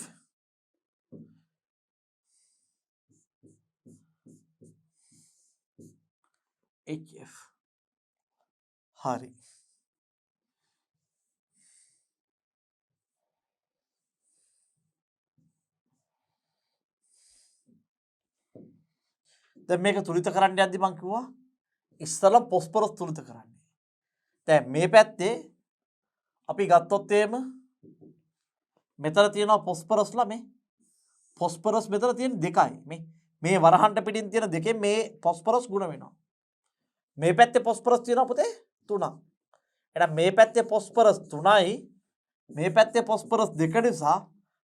HF. හරි. දැන් මේක තුලිත කරන්න යද්දි මං කිව්වා ඉස්සලා පොස්පරස් තුලිත කරන්න. දැන් මේ පැත්තේ අපි ගත්තොත් එහෙම මෙතන තියෙනවා පොස්පරස්ලා මේ පොස්පරස් මෙතන තියෙන දෙකයි. මේ වරහන්ට පිටින් තියෙන දෙකෙන් මේ පොස්පරස් ගුණ වෙනවා. මේ පැත්තේ පොස්පරස් තියෙනවා පුතේ 3ක්. එහෙනම් මේ පැත්තේ පොස්පරස් 3යි මේ පැත්තේ පොස්පරස් 2 නිසා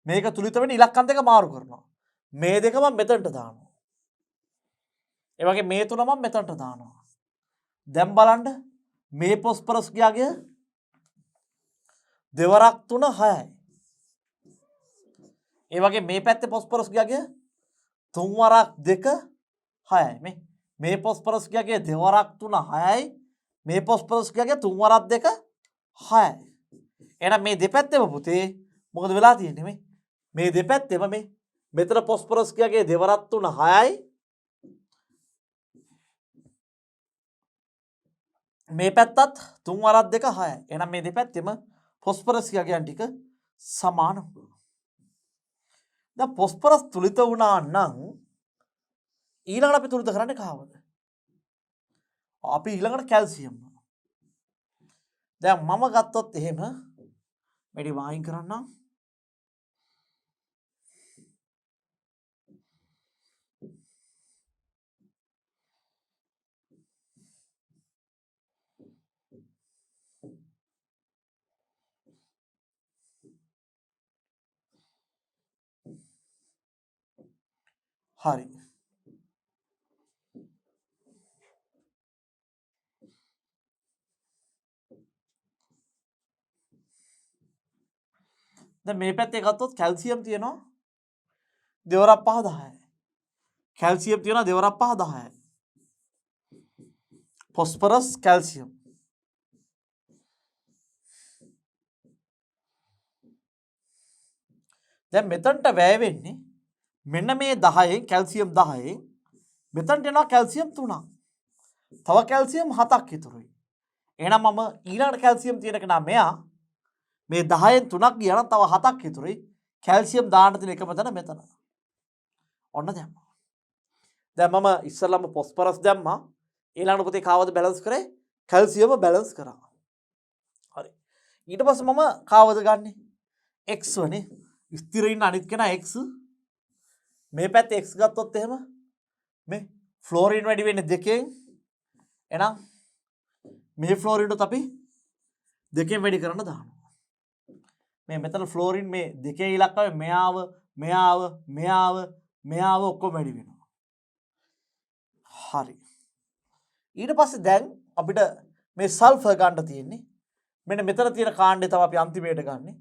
මේක තුලිත වෙන ඉලක්කම් දෙක මාරු කරනවා. මේ දෙක මම මෙතනට දානවා. ඒ වගේ මේ තුන මම මෙතනට දානවා. දැන් බලන්න මේ පොස්පරස් ගියාගේ දෙවරක් 3 6යි. ඒ වගේ මේ පැත්තේ පොස්පරස් ගියාගේ 3 වරක් 2 6යි. මේ පොස්පරස් ගියාගේ දෙවරක් 3 6යි. මේ පොස්පරස් ගියාගේ 3 වරක් 2 6යි. එහෙනම් මේ දෙපැත්තෙම පුතේ මොකද වෙලා තියෙන්නේ මේ දෙපැත්තෙම මෙතන පොස්පරස් ගියාගේ දෙවරක් 3 6යි. මේ පැත්තත් 3 වරක් 2 6යි. එහෙනම් මේ දෙපැත්තෙම පොස්පරස් ගියාගයන් ටික සමාන වුණා. දැන් පොස්පරස් තුලිත වුණා නම් ඊළඟට අපි තුලිත කරන්නේ කාවද? අපි ඊළඟට කැල්සියම්. දැන් මම ගත්තොත් එහෙම මෙඩි වයින් කරන්නම්. හරි. දැන් මේ පැත්තේ ගත්තොත් කැල්සියම් තියෙනවා දෙවරක් 5 10යි. කැල්සියම් තියෙනවා දෙවරක් 5 10යි. Phosphorus calcium. දැන් මෙතනට වැය වෙන්නේ මෙන්න මේ 10න් කැල්සියම් 10න් මෙතනට එනවා කැල්සියම් 3ක්. තව කැල්සියම් 7ක් ඉතුරුයි. එහෙනම් මම ඊළඟට කැල්සියම් තියෙන කෙනා මෙයා මේ 10න් 3ක් ගියා නම් තව 7ක් ඉතුරුයි. කැල්සියම් දාන්න තියෙන එකම තැන මෙතන. ඔන්න දැම්මා. දැන් මම ඉස්සල්ලාම පොස්පරස් දැම්මා. ඊළඟට පුතේ කාවද බැලන්ස් කරේ? කැල්සියම බැලන්ස් කරා. හරි. ඊට පස්සේ මම කාවද ගන්නෙ? X වනේ. ස්ථිර ඉන්න අනිත් කෙනා X. මේ පැත්තේ X ගත්තොත් එහෙම මේ ෆ්ලෝරින් වැඩි වෙන්නේ 2කින්. එහෙනම් මේ ෆ්ලෝරින්ඩොත් අපි 2කින් වැඩි කරන්න දානවා. මේ මෙතන ෆ්ලෝරින් මේ 2 ඉලක්කම මෙයාව ඔක්කොම වැඩි වෙනවා. හරි. ඊට පස්සේ දැන් අපිට මේ සල්ෆර් ගන්න තියෙන්නේ. මෙන්න මෙතන තියෙන කාණ්ඩය තමයි අපි අන්තිමයට ගන්නෙ.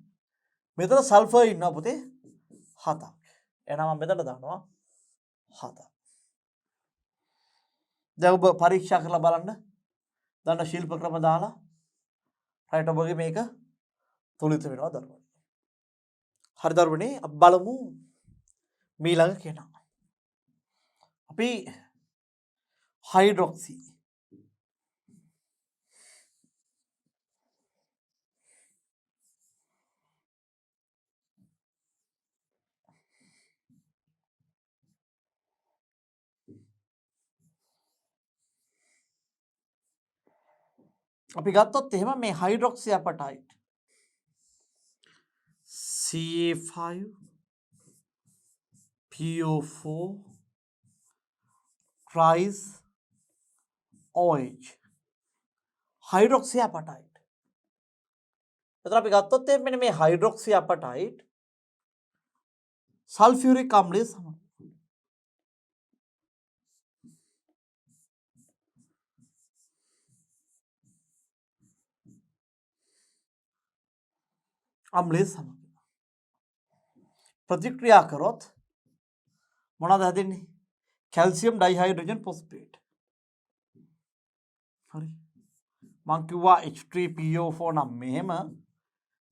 මෙතන සල්ෆර් ඉන්නවා පුතේ 7ක්. එහෙනම් මම මෙතන දානවා 7ක්. දැන් ඔබ පරීක්ෂා කරලා බලන්න. දන්න ශිල්ප ක්‍රම දාලා රයිට් ඔබගේ මේක තුලිත වෙනවා දරුවෝ. හරි දරුවනේ අපි බලමු මීළඟ කෙනා. අපි හයිඩ්‍රොක්සි අපි ගත්තොත් එහෙම මේ hydroxy අපටයිට් CA5 PO4 tries OH hydroxy අපටයිට්. එතන අපි ගත්තොත් එහෙම මෙන්න මේ හයිඩ්‍රොක්සි අපටයිට් සල්ෆියුරික් අම්ලය සමග අම්ලය සමග ප්‍රතික්‍රියා කරොත් මොනවද හැදෙන්නේ? Calcium dihydrogen phosphate. හරි. මං කිව්වා H3PO4 නම් මෙහෙම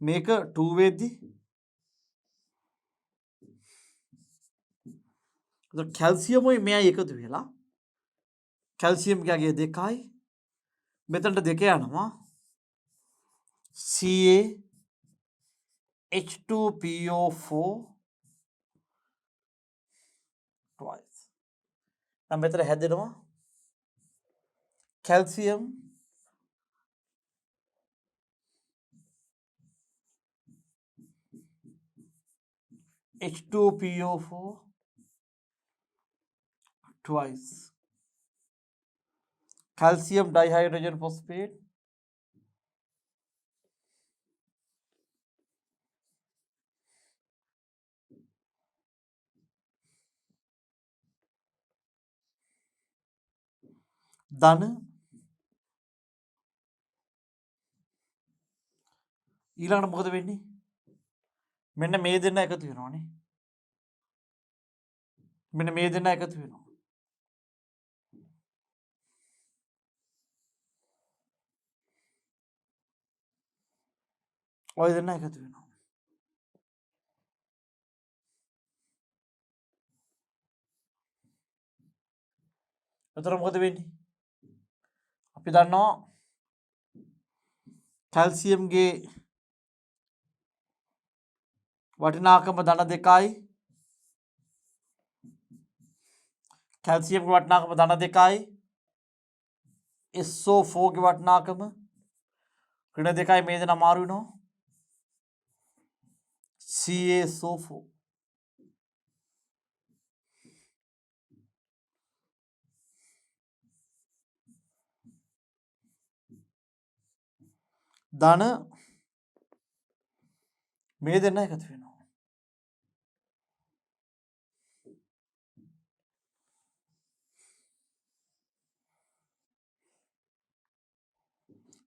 මේක 2 වෙද්දි කැල්සියමුයි මෙයයි එකතු වෙලා කැල්සියම් ගගේ දෙකයි මෙතනට දෙක යනවා CaH2PO4 twice. නම් මෙතන හැදෙනවා calcium H2PO4 twice. Calcium dihydrogen phosphate ධන ඊළඟට මොකද වෙන්නේ? මෙන්න මේ දෙන්න එකතු වෙනවානේ. මෙන්න මේ දෙන්න එකතු වෙනවා. ඔය දෙන්න එකතු වෙනවා. එතකොට මොකද වෙන්නේ? අපි දන්නවා කැල්සියම්ගේ වටිනාකම ධන 2යි කැල්සියම්ගේ වටිනාකම ධන 2යි SO4 ගේ වටිනාකම ඍණ 2යි මේ දෙන අමාරු වෙනවා CaSO4 ධන මේ දෙන්න එකතු වෙනවා.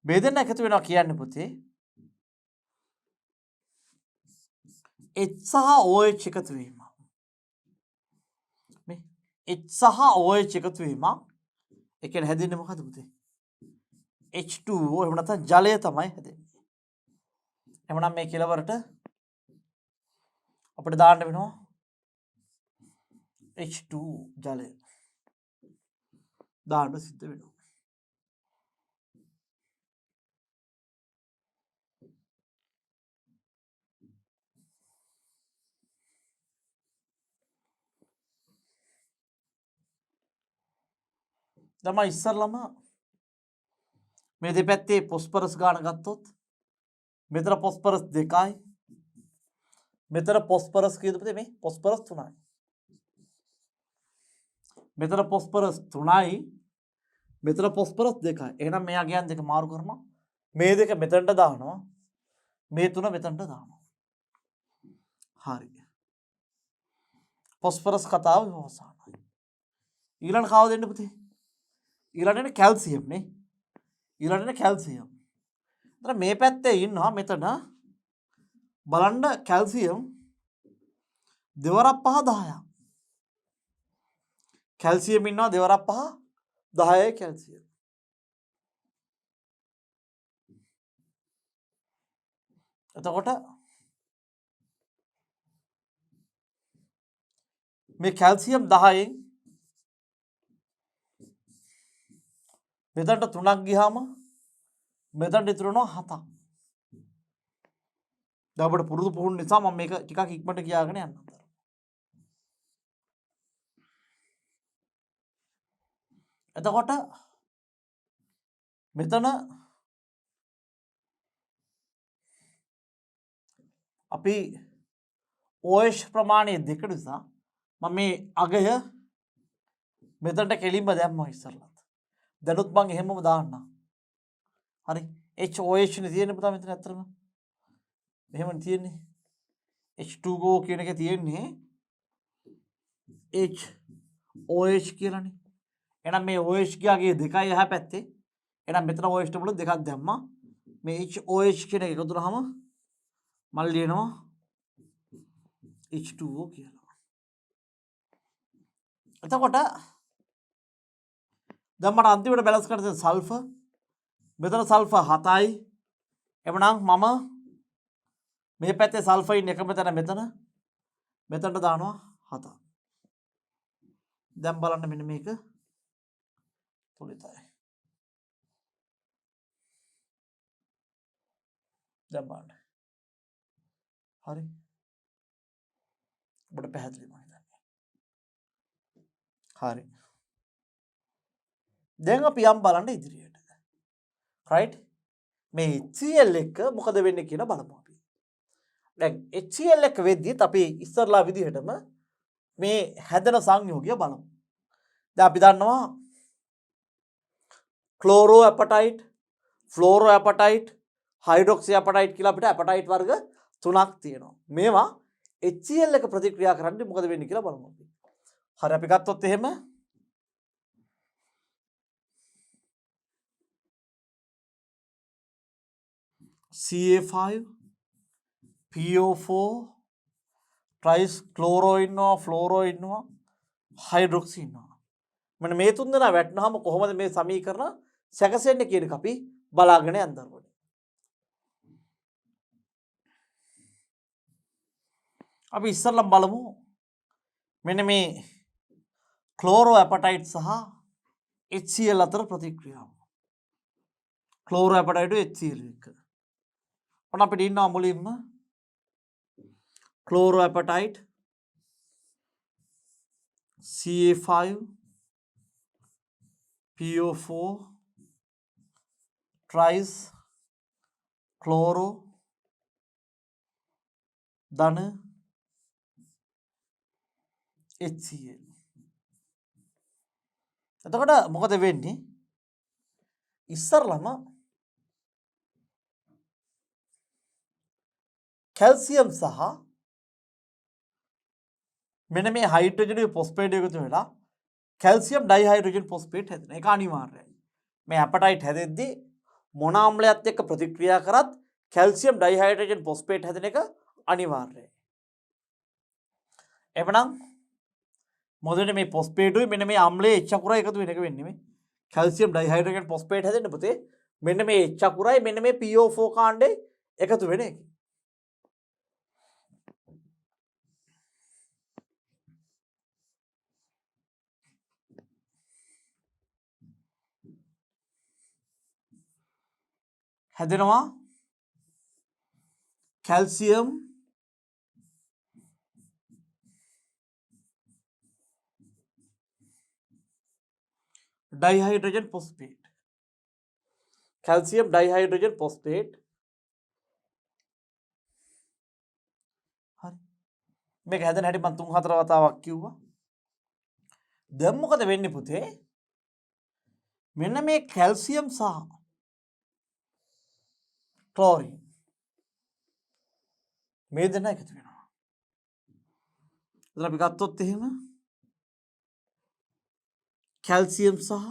මේ දෙන්න එකතු වෙනවා කියන්නේ පුතේ H සහ OH එකතු වීම. මේ H සහ OH එකතු වීම ඒ කියන්නේ හැදෙන්නේ මොකද පුතේ? H2O එහෙම නැත්නම් ජලය තමයි හැදෙන්නේ. එහෙනම් මේ කෙලවරට අපිට දාන්න වෙනවා H2 ජලය දාන්න සිද්ධ වෙනවා. දැන් ඉස්සරලම මේ දෙපැත්තේ පොස්පරස් ගාන ගත්තොත් මෙතන පොස්පරස් 2යි මෙතන පොස්පරස් කීයද පුතේ? මේ පොස්පරස් 3යි. මෙතන පොස්පරස් 3යි මෙතන පොස්පරස් 2යි. එහෙනම් මෙයා ගියන් දෙක මාරු කරනවා. මේ දෙක මෙතනට දානවා. මේ තුන මෙතනට දානවා. හරි. පොස්පරස් කතාව අවසానයි. ඊළඟ කව දෙන්න පුතේ? ඊළඟට කැල්සියම් නේ. ඊළඟට කැල්සියම්. එතන මේ පැත්තේ ඉන්නවා මෙතන බලන්න කැල්සියම් දෙවරක් 5 10ක්. කැල්සියම් ඉන්නවා දෙවරක් 5 10යි කැල්සියම්. එතකොට මේ කැල්සියම් 10න් මෙතනට 3ක් ගියාම මෙතනට ඉතුරු වෙනවා 7ක්. දැන් අපිට පුරුදු පුහුණු නිසා මම මේක ටිකක් ඉක්මනට කියාගෙන යන්නම්. එතකොට මෙතන අපි OH ප්‍රමාණය 2 නිසා මම මේ අගය මෙතනට කෙලින්ම දැම්මා ඉස්සරලත්. දැනුත් මම එහෙමම දාන්නම්. හරි. HOH නේ තියෙන්නේ පුතා මෙතන ඇත්තටම. එහෙමනේ තියෙන්නේ. H2O කියන එක තියෙන්නේ HOH කියලානේ. එහෙනම් මේ OH ගාගේ 2යි එහා පැත්තේ. එහෙනම් මෙතන OH ටබල 2ක් දැම්මා. මේ HOH කියන එක එකතු වුනහම මම ලියනවා H2O කියලා. එතකොට දැන් මට අන්තිමට බැලන්ස් කරන්න තියෙන සල්ෆර් මෙතන සල්ෆර් 7යි. එවනම් මම මේ පැත්තේ සල්ෆර් ඉන්න එකම තැන මෙතනට දානවා 7ක්. දැන් බලන්න මෙන්න මේක තුලිතයි. දැන් බලන්න. හරි. ඔබට පැහැදිලි මම හිතන්නේ. හරි. දැන් අපි යම් බලන්න ඉදිරියට. right? මේ HCl එක මොකද වෙන්නේ කියලා බලමු අපි. දැන් HCl එක වෙද්දිත් අපි ඉස්සරලා විදිහටම මේ හැදෙන සංයෝගය බලමු. දැන් අපි දන්නවා ක්ලෝරෝ ඇපටයිට්, ෆ්ලෝරෝ ඇපටයිට්, හයිඩ්‍රොක්සි ඇපටයිට් කියලා අපිට ඇපටයිට් වර්ග 3ක් තියෙනවා. මේවා HCl එක ප්‍රතික්‍රියා කරන්නේ මොකද වෙන්නේ කියලා බලමු අපි. හරි අපි ගත්තොත් එහෙම CA5 PO4 ट्राइस क्लोरो ඉන්නවා ෆ්ලෝරෝ ඉන්නවා හයිඩ්‍රොක්සි ඉන්නවා. මෙන්න මේ තුන් දෙනා වැටුනහම කොහොමද මේ සමීකරණ සැකසෙන්නේ කියන එක අපි බලාගෙන යන්න ඕනේ. අපි ඉස්සෙල්ලම බලමු මෙන්න මේ ක්ලෝරෝ ඇපටයිට් සහ HCl අතර ප්‍රතික්‍රියාව. ක්ලෝරෝ ඇපටයිට් HCl එක. ඔන්න අපිට ඉන්නවා මුලින්ම ක්ලෝරෝ ඇපටයිට් CA5 PO4 ट्राइस क्लोरो धन HCl. එතකොට මොකද වෙන්නේ? ඉස්සරලම කැල්සියම් සහ මෙන්න මේ හයිඩ්‍රජන් ෆොස්ෆේට් එකතු වෙලා කැල්සියම් ඩයිහයිඩ්‍රජන් ෆොස්ෆේට් හැදෙන එක අනිවාර්යයි. මේ ඇපටයිට් හැදෙද්දී මොන ආම්ලයත් එක්ක ප්‍රතික්‍රියා කරත් කැල්සියම් ඩයිහයිඩ්‍රජන් ෆොස්ෆේට් හැදෙන එක අනිවාර්යයි. එවනම් මොකද මේ ෆොස්ෆේටුයි මෙන්න මේ ආම්ලයේ H අකුරයි එකතු වෙන එක වෙන්නේ මේ කැල්සියම් ඩයිහයිඩ්‍රජන් ෆොස්ෆේට් හැදෙන්න පුතේ මෙන්න මේ H අකුරයි මෙන්න මේ PO4 කාණ්ඩේ එකතු වෙන එක. හැදෙනවා calcium dihydrogen phosphate calcium dihydrogen phosphate හරි මේක හැදෙන හැටි මම 3-4 වතාවක් කිව්වා. දැන් මොකද වෙන්නේ පුතේ? මෙන්න මේ කැල්සියම් සහ ක්ලෝරින් මේ දෙන්න එකතු වෙනවා. එතන අපි ගත්තොත් එහෙම කැල්සියම් සහ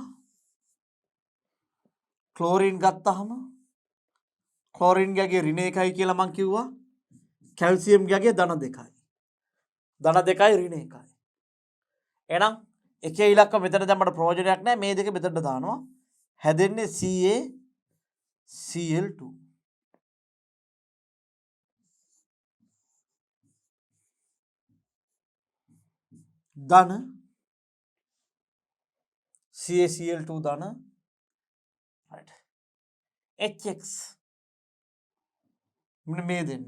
ක්ලෝරින් ගත්තාම ක්ලෝරින් ගගේ ඍණ එකයි කියලා මම කිව්වා. කැල්සියම් ගගේ ධන දෙකයි. ධන දෙකයි ඍණ එකයි. එහෙනම් එකේ ඉලක්ක මෙතන දැම්මට ප්‍රයෝජනයක් නැහැ. මේ දෙක මෙතනට දානවා. හැදෙන්නේ CaCl2. ධන CaCl2 ධන right HX මෙන්න මේ දෙන්න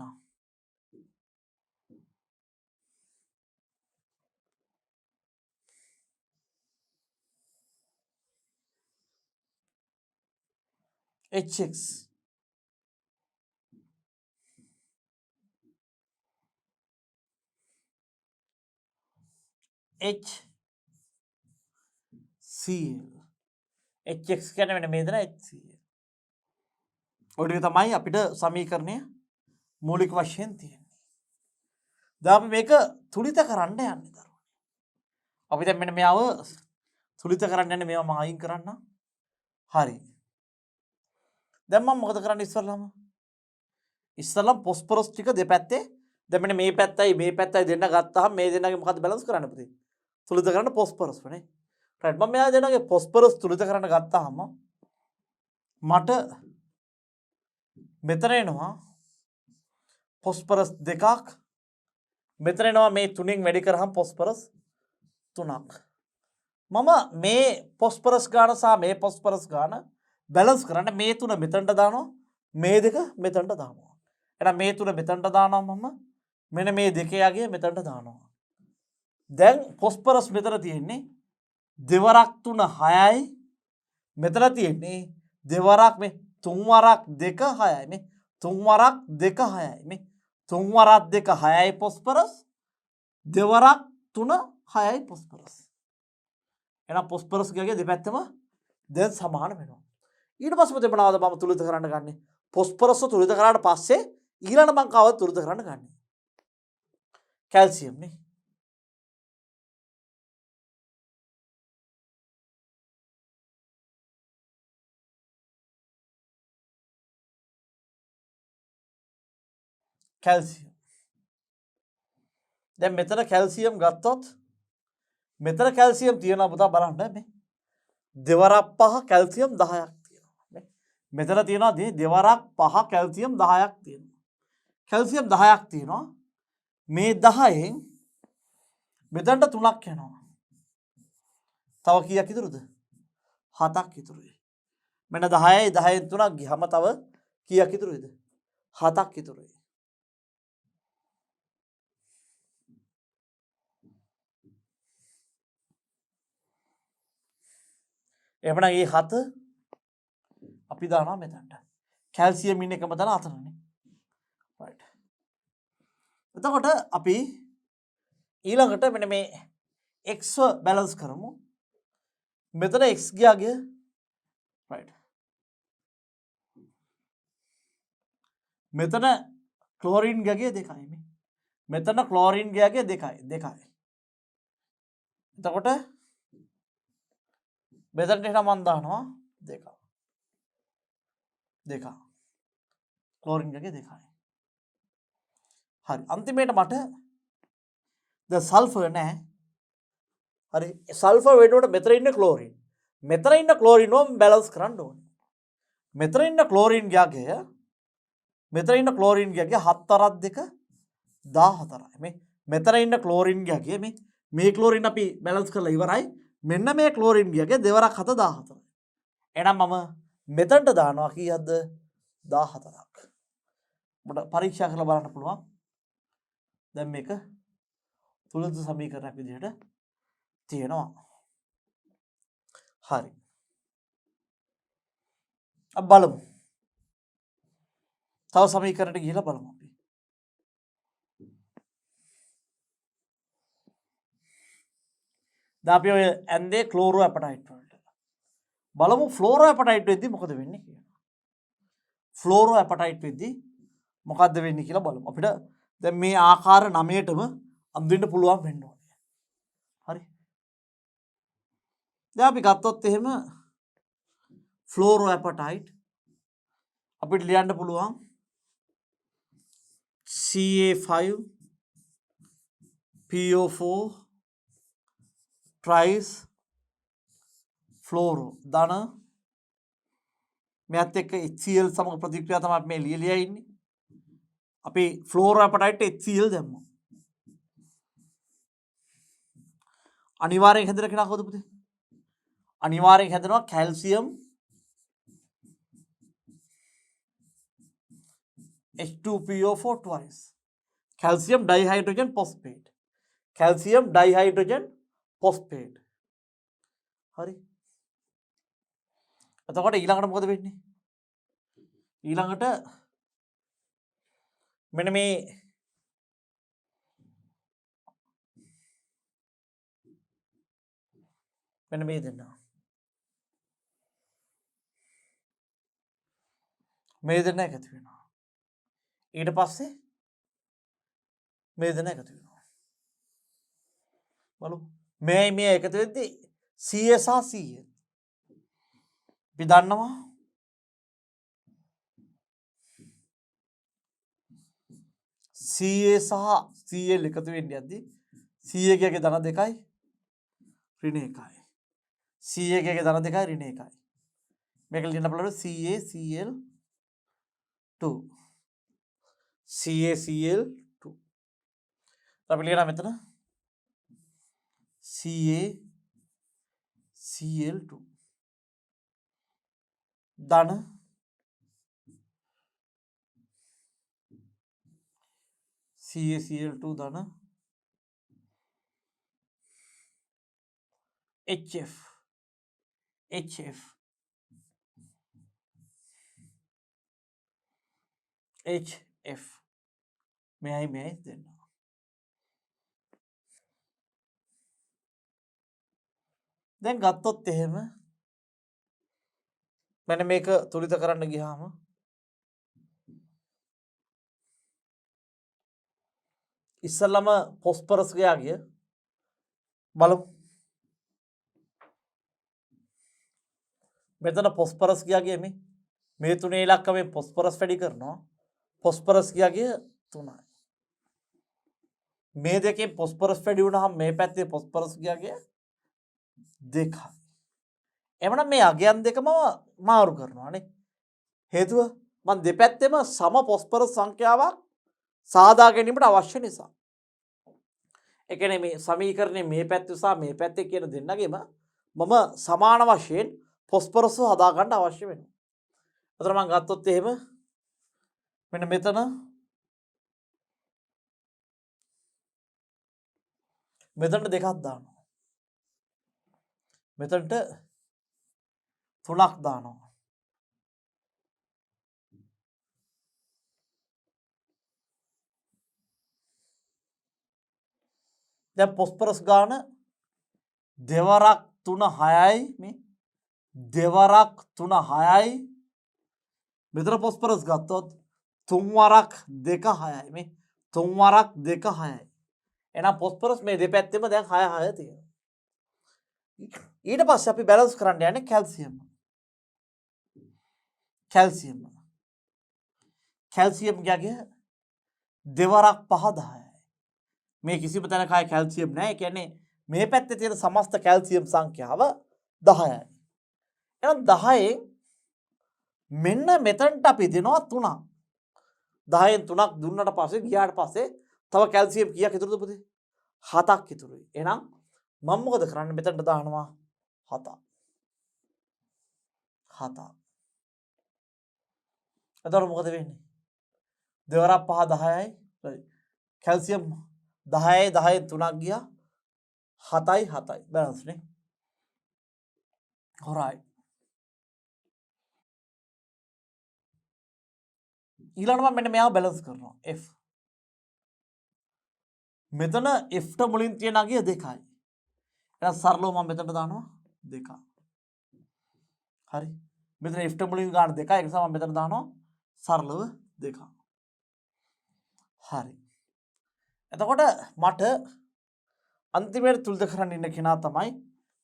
HX HCl HX කියන්නේ මෙන්න මේ දෙන HCl ඔය ටික තමයි අපිට සමීකරණය මූලික වශයෙන් තියෙන්නේ. දැන් අපි මේක තුලිත කරන්න යන්නේ දරුවනේ. අපි දැන් මෙන්න මෙයාව තුලිත කරන්න යන්නේ මේවා මම අයින් කරන්න. හරි. දැන් මම මොකද කරන්නේ ඉස්සරළම? ඉස්සරළම ෆොස්ෆරස් ටික දෙපැත්තේ දැන් මෙන්න මේ පැත්තයි දෙන්න ගත්තාම මේ දෙන්නගේ මොකද්ද බැලන්ස් කරන්න පුතේ? තුලිත කරන්න ෆොස්ෆරස් වනේ. රයිට් මම මෙයා දෙන්නගේ ෆොස්ෆරස් තුලිත කරන්න ගත්තාම මට මෙතන එනවා ෆොස්ෆරස් දෙකක් මෙතන එනවා මේ තුනෙන් වැඩි කරාම ෆොස්ෆරස් තුනක් මම මේ ෆොස්ෆරස් ගාන සහ මේ ෆොස්ෆරස් ගාන බැලන්ස් කරන්න මේ තුන මෙතනට දානවා මේ දෙක මෙතනට දානවා එහෙනම් මේ තුන මෙතනට දානවා මම මෙන්න මේ දෙකේ යගේ මෙතනට දානවා දැන් ෆොස්ෆරස් මෙතන තියෙන්නේ දෙවරක් 3 6යි මෙතන තියෙන්නේ දෙවරක් මේ 3 වරක් 2 6යි මේ 3 වරක් 2 6යි මේ 3 වරක් 2 6යි ෆොස්ෆරස් දෙවරක් 3 6යි ෆොස්ෆරස් එහෙනම් ෆොස්ෆරස් ගියගේ දෙපැත්තම දැන් සමාන වෙනවා ඊට පස්සේ මොකද මොනවද මම තුලිත කරන්න ගන්නේ ෆොස්ෆරස් තුලිත කරාට පස්සේ ඊළඟ මං කවද තුලිත කරන්න ගන්නේ කැල්සියම් නේ කැල්සියම් දැන් මෙතන කැල්සියම් ගත්තොත් මෙතන කැල්සියම් තියෙනවා පුතා බලන්න මේ දෙවරක් 5 කැල්සියම් 10ක් තියෙනවා නේ මෙතන තියෙනවා දෙවරක් 5 කැල්සියම් 10ක් තියෙනවා කැල්සියම් 10ක් තියෙනවා මේ 10න් මෙතනට 3ක් යනවා තව කීයක් ඉතුරුද 7ක් ඉතුරුයි මෙන්න 10යි 10න් 3ක් ගියම තව කීයක් ඉතුරුයිද 7ක් ඉතුරුයි එහෙනම් මේ 7 අපි දානවා මෙතනට. කැල්සියම් ඉන්න එකම තැන අතනනේ. right. එතකොට අපි ඊළඟට මෙන්න මේ x බැලන්ස් කරමු. මෙතන x ගියාගේ right. මෙතන ක්ලෝරින් ගියාගේ 2යි මේ. මෙතන ක්ලෝරින් ගියාගේ 2යි. එතකොට මෙතනට එන මන් දානවා 2 ක්ලෝරින් එකේ 2යි හරි අන්තිමේට මට ද සල්ෆර් නැහැ හරි සල්ෆර් වෙනුවට මෙතන ඉන්න ක්ලෝරින් වම බැලන්ස් කරන්න ඕනේ මෙතන ඉන්න ක්ලෝරින් ගියාගේ 7 2 14යි මේ මෙතන ඉන්න ක්ලෝරින් ගියාගේ මේ ක්ලෝරින් අපි බැලන්ස් කරලා ඉවරයි මෙන්න මේ ක්ලෝරින් ගියගේ දෙවරක් 7 14යි. එහෙනම් මම මෙතනට දානවා කීයක්ද 14ක්. ඔබට පරීක්ෂා කරලා බලන්න පුළුවන්. දැන් මේක තුලිත සමීකරණයක් විදිහට තියෙනවා. හරි. අපි බලමු. තව සමීකරණයට ගිහිල්ලා බලමු අපි. දැන් අපි ඔය ඇන්දේ ක්ලෝරෝ ඇපටයිට් වලට බලමු ෆ්ලෝරෝ ඇපටයිට් වෙද්දි මොකද වෙන්නේ කියලා. ෆ්ලෝරෝ ඇපටයිට් වෙද්දි මොකද්ද වෙන්නේ කියලා බලමු. අපිට දැන් මේ ආකාර 9ටම අඳින්න පුළුවන් වෙන්න ඕනේ. හරි. දැන් අපි ගත්තොත් එහෙම ෆ්ලෝරෝ ඇපටයිට් අපිට ලියන්න පුළුවන් Ca5 PO4 ट्राइस फ्लोरो दाना मैथ एक HCl समग्र प्रतिक्रिया तम आप में लिया इन्नी अभी फ्लोरो एपेटाइट HCl देमो අනිවාර්යෙන් හැදෙන කෙනා කවුද පුතේ? අනිවාර්යෙන් හැදෙනවා calcium H2PO4 twice. Calcium dihydrogen phosphate. Calcium dihydrogen phosphate. හරි. එතකොට ඊළඟට මොකද වෙන්නේ? ඊළඟට මෙන්න මේ දෙන්න. මේ දෙන්න එකතු වෙනවා. ඊට පස්සේ මේ දෙන්න එකතු වෙනවා. බලමු. මේ එකතු වෙද්දී CA සහ CL. අපි දන්නවා CA සහ CL එකතු වෙන්නේ යද්දී CA ගේ ධන දෙකයි ඍණ එකයි. CA ගේ ධන දෙකයි ඍණ එකයි. මේක ලියන්න බලන්න CaCl2 CaCl2 අපි ලියනවා මෙතන CaCl2 ධන CaCl2 ධන HF මෙයි දෙන්න. දැන් ගත්තොත් එහෙම මෙන්න මේක තුලිත කරන්න ගියාම ඉස්සල්ලාම ෆොස්ෆරස් ගිය බලමු. මෙතන ෆොස්ෆරස් ගියාගේ මේ තුනේ ඉලක්කමේ ෆොස්ෆරස් වැඩි කරනවා. ෆොස්ෆරස් ගියාගේ 3යි. මේ දෙකේ ෆොස්ෆරස් වැඩි වුණාම මේ පැත්තේ ෆොස්ෆරස් ගියාගේ 2යි. එමනම් මේ අගයන් දෙකම මාරු කරනවානේ. හේතුව මම දෙපැත්තෙම සම ෆොස්ෆරස් සංඛ්‍යාවක් සාදා ගැනීමට අවශ්‍ය නිසා. ඒ කියන්නේ මේ සමීකරණේ මේ පැත්තේ සහ මේ පැත්තේ කියන දෙන්නගෙම මම සමාන වශයෙන් ෆොස්ෆරස් හදා ගන්න අවශ්‍ය වෙනවා. එතන මම ගත්තොත් එහෙම මෙන්න මෙතන දෙකක් දානවා. මෙතනට 3ක් දානවා. දැන් ෆොස්ෆරස් ගාන දෙවරක් 3 6යි මේ දෙවරක් 3 6යි මෙතන ෆොස්ෆරස් ගත්තොත් 3 වරක් 2 6යි මේ 3 වරක් 2 6යි. එහෙනම් ෆොස්ෆරස් මේ දෙපැත්තෙම දැන් 6 6 තියෙනවා. ඊට පස්සේ අපි බැලන්ස් කරන්න යන්නේ කැල්සියම් ගියාගේ දෙවරක් 5 10යි. මේ කිසිම තැනක ආයේ කැල්සියම් නැහැ. ඒ කියන්නේ මේ පැත්තේ තියෙන සමස්ත කැල්සියම් සංඛ්‍යාව 10යි. එහෙනම් 10න් මෙන්න මෙතනට අපි දෙනවා 3ක්. 10න් 3ක් දුන්නට පස්සේ ගියාට පස්සේ තව කැල්සියම් කීයක් ඉතුරුද පුතේ? 7ක් ඉතුරුයි. එහෙනම් මම මොකද කරන්නේ? මෙතනට දානවා 7ක්. එතකොට මොකද වෙන්නේ? දෙවරක් 5 10යි. කැල්සියම් 10යි 10න් 3ක් ගියා 7යි 7යි බැලන්ස් නේ. alright. ඊළඟට මම මෙන්න මෙයාව බැලන්ස් කරනවා F. මෙතන F ට මුලින් තියෙන අගය 2යි. එහෙනම් සරලව මම මෙතනට දානවා 2ක්. හරි. මෙතන F ට මුලින් ගන්න 2යි. ඒ නිසා මම මෙතන දානවා සරලව 2ක්. හරි. එතකොට මට අන්තිමට තුලිත කරන්න ඉන්න කෙනා තමයි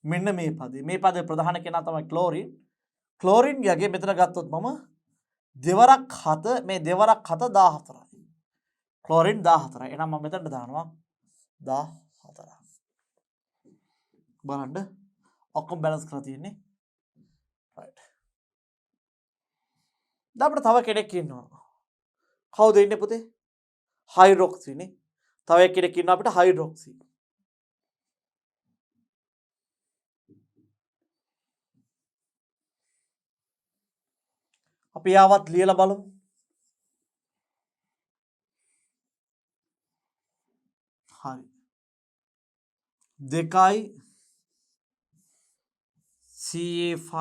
මෙන්න මේ පදේ. මේ පදේ ප්‍රධාන කෙනා තමයි ක්ලෝරින්. ක්ලෝරින් යගේ මෙතන ගත්තොත් මම දෙවරක් 7 මේ දෙවරක් 7 14යි. ක්ලෝරින් 14යි. එහෙනම් මම මෙතනට දානවා 14ක්. බලන්න ඔක්කොම බැලන්ස් කරලා තියෙන්නේ. right. දැන් අපිට තව කෙනෙක් ඉන්නවා. කවුද ඉන්නේ පුතේ? හයිඩ්‍රොක්සි නේ. තව කෙනෙක් ඉන්නවා අපිට හයිඩ්‍රොක්සි. අපි ආවත් ලියලා බලමු. හරි. 2යි CA5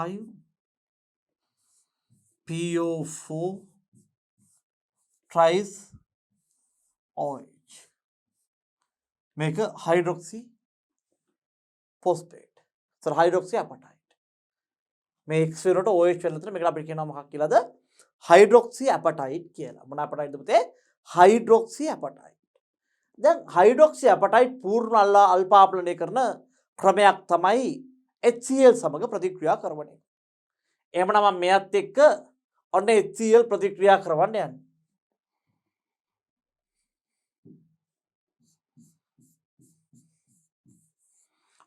PO4 tries OH. මේක හයිඩ්‍රොක්සි ෆොස්ෆේට්. Sir hydroxy ඇපටයිට්. මේ X වෙනකොට OH වෙන විතර මේකට අපිට කියනවා මොකක් කියලාද? හයිඩ්‍රොක්සි ඇපටයිට් කියලා. මොන ඇපටයිට්ද පුතේ? හයිඩ්‍රොක්සි ඇපටයිට්. දැන් හයිඩ්‍රොක්සි ඇපටයිට් පූර්ණ අල්පාපලනය කරන ක්‍රමයක් තමයි HCl සමග ප්‍රතික්‍රියා කරන එක. එහෙමනම් මම මෙයත් එක්ක ඔන්න HCl ප්‍රතික්‍රියා කරවන්න යන්නේ.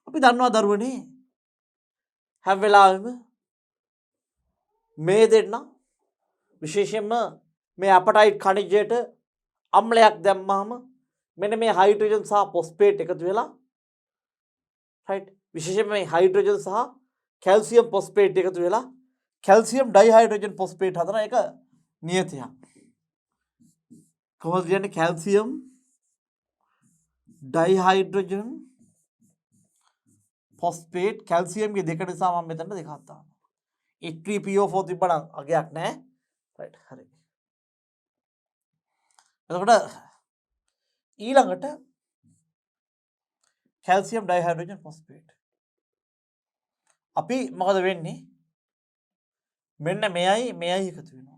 අපි දන්නවා දරුවනේ හැම වෙලාවෙම මේ දෙන්න විශේෂයෙන්ම මේ අපටයිට් ඛනිජයට අම්ලයක් දැම්මහම මෙන්න මේ හයිඩ්‍රජන් සහ ෆොස්ෆේට් එකතු වෙලා රයිට් විශේෂයෙන්ම මේ හයිඩ්‍රජන් සහ කැල්සියම් ෆොස්ෆේට් එකතු වෙලා කැල්සියම් ඩයිහයිඩ්‍රජන් ෆොස්ෆේට් හදන එක නියතයක්. කොහොමද කියන්නේ කැල්සියම් ඩයිහයිඩ්‍රජන් ෆොස්ෆේට් කැල්සියම්ගේ දෙක නිසා මම මෙතන දෙකක් දානවා. H3PO4 තිබ්බනම් අගයක් නැහැ. රයිට් හරි. එතකොට ඊළඟට කැල්සියම් ඩයිහයිඩ්‍රජන් ෆොස්ෆේට්. අපි මොකද වෙන්නේ? මෙන්න මෙයයි එකතු වෙනවා.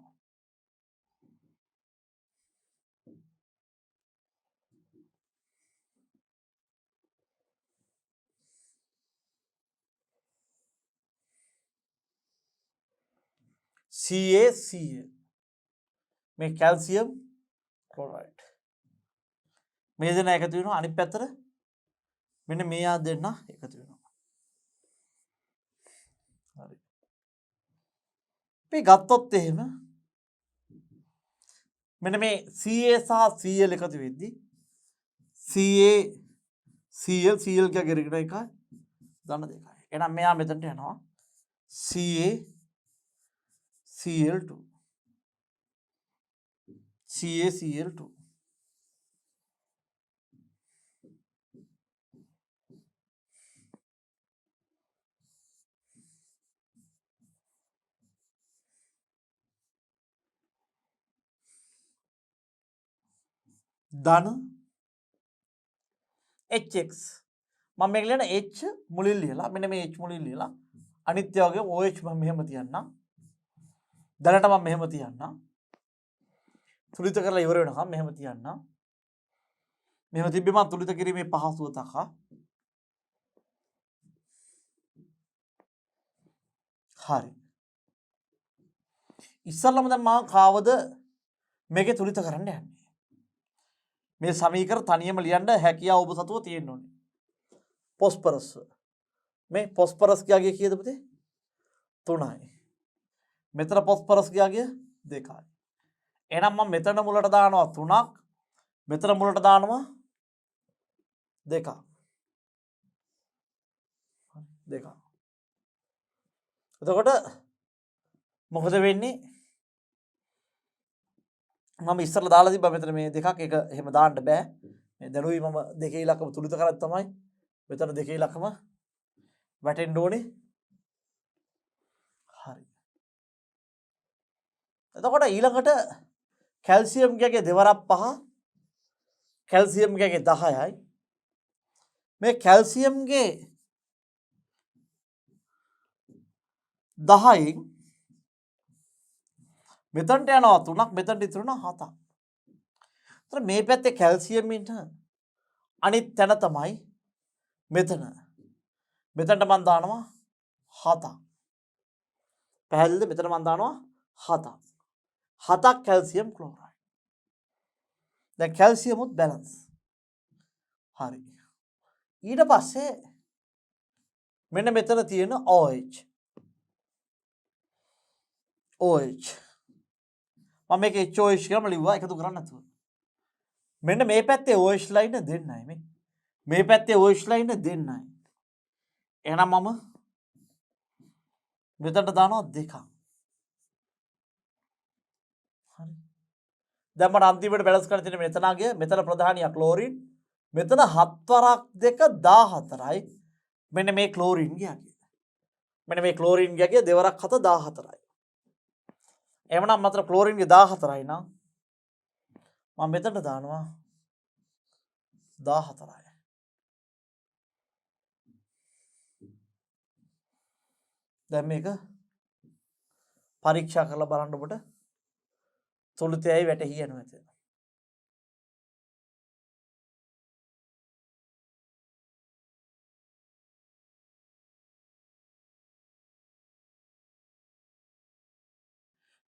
CaCl මේ කැල්සියම් ක්ලෝරයිඩ් මේ දෙන එකතු වෙනවා අනිත් පැත්තට මෙන්න මේ දෙන්න එකතු වෙනවා. හරි. අපි ගත්තොත් එහෙම මෙන්න මේ Ca සහ Cl එකතු වෙද්දී Cl කියගේ රිගෙන එකයි ධන දෙකයි. එහෙනම් මෙයා මෙතනට යනවා CaCl2 ධන HX මම මේක ලියන H මුලින් ලියලා මෙන්න මේ H මුලින් ලියලා අනිත් වගේ OH මම මෙහෙම තියන්නම්. දැනට මම මෙහෙම තියන්නම්. තුලිත කරලා ඉවර වෙනකම් මෙහෙම තියන්නම්. මෙහෙම තිබ්බේ මම තුලිත කිරීමේ පහසුව තකා. හරි. ඉස්සල්ලාම දැන් මම කාවද මේකේ තුලිත කරන්න යන්නේ. මේ සමීකරණ තනියම ලියන්න හැකියාව ඔබ සතුව තියෙන්න ඕනේ. ෆොස්ෆරස් මේ ෆොස්ෆරස් කියාගේ කීයද පුතේ? 3යි. මෙතන ෆොස්ෆරස් කියාගේ 2යි. එහෙනම් මම මෙතන මුලට දානවා 3ක්. මෙතන මුලට දානවා 2ක්. 2ක්. එතකොට මොකද වෙන්නේ? මම ඉස්සරලා දාලා තිබ්බා මෙතන මේ දෙකක් එක එහෙම දාන්න බෑ. මේ දැනුයි මම දෙකේ ඉලක්කම තුලිත කරත් තමයි මෙතන දෙකේ ඉලක්කම වැටෙන්න ඕනේ. හරි. එතකොට ඊළඟට කැල්සියම් ගෑගේ දෙවරක් 5 කැල්සියම් ගෑගේ 10යි. මේ කැල්සියම්ගේ 10න් මෙතනට යනවා 3ක් මෙතනට ඉතුරු වෙනවා 7ක්. ඒතර මේ පැත්තේ කැල්සියම් ඉන්න අනිත් තැන තමයි මෙතන. මෙතනට මම දානවා 7ක්. පැහැදිලිද? මෙතන මම දානවා 7ක්. 7ක් කැල්සියම් ක්ලෝරයිඩ්. දැන් කැල්සියම් උත් බැලන්ස්. හරි. ඊට පස්සේ මෙන්න මෙතන තියෙන OH. මම මේක HOH කියලා ලිව්වා එකතු කරන්න නැතුව. මෙන්න මේ පැත්තේ OH line දෙන්නයි මේ. මේ පැත්තේ OH line දෙන්නයි. එහෙනම් මම මෙතනට දානවා 2ක්. දැන් මට අන්තිමට බැලන්ස් කරන්න තියෙන්නේ මෙතන ගිය මෙතන ප්‍රධානියා ක්ලෝරින් මෙතන 7 වරක් 2 14යි මෙන්න මේ ක්ලෝරින් ගියා කියලා. මෙන්න මේ ක්ලෝරින් ගියා 2 වරක් 7 14යි. එහෙමනම් මතර ක්ලෝරින් ගේ 14යි නම් මම මෙතනට දානවා 14යි. දැන් මේක පරීක්ෂා කරලා බලන්න ඔබට තුලිතයයි වැටහි යනවා ඇත.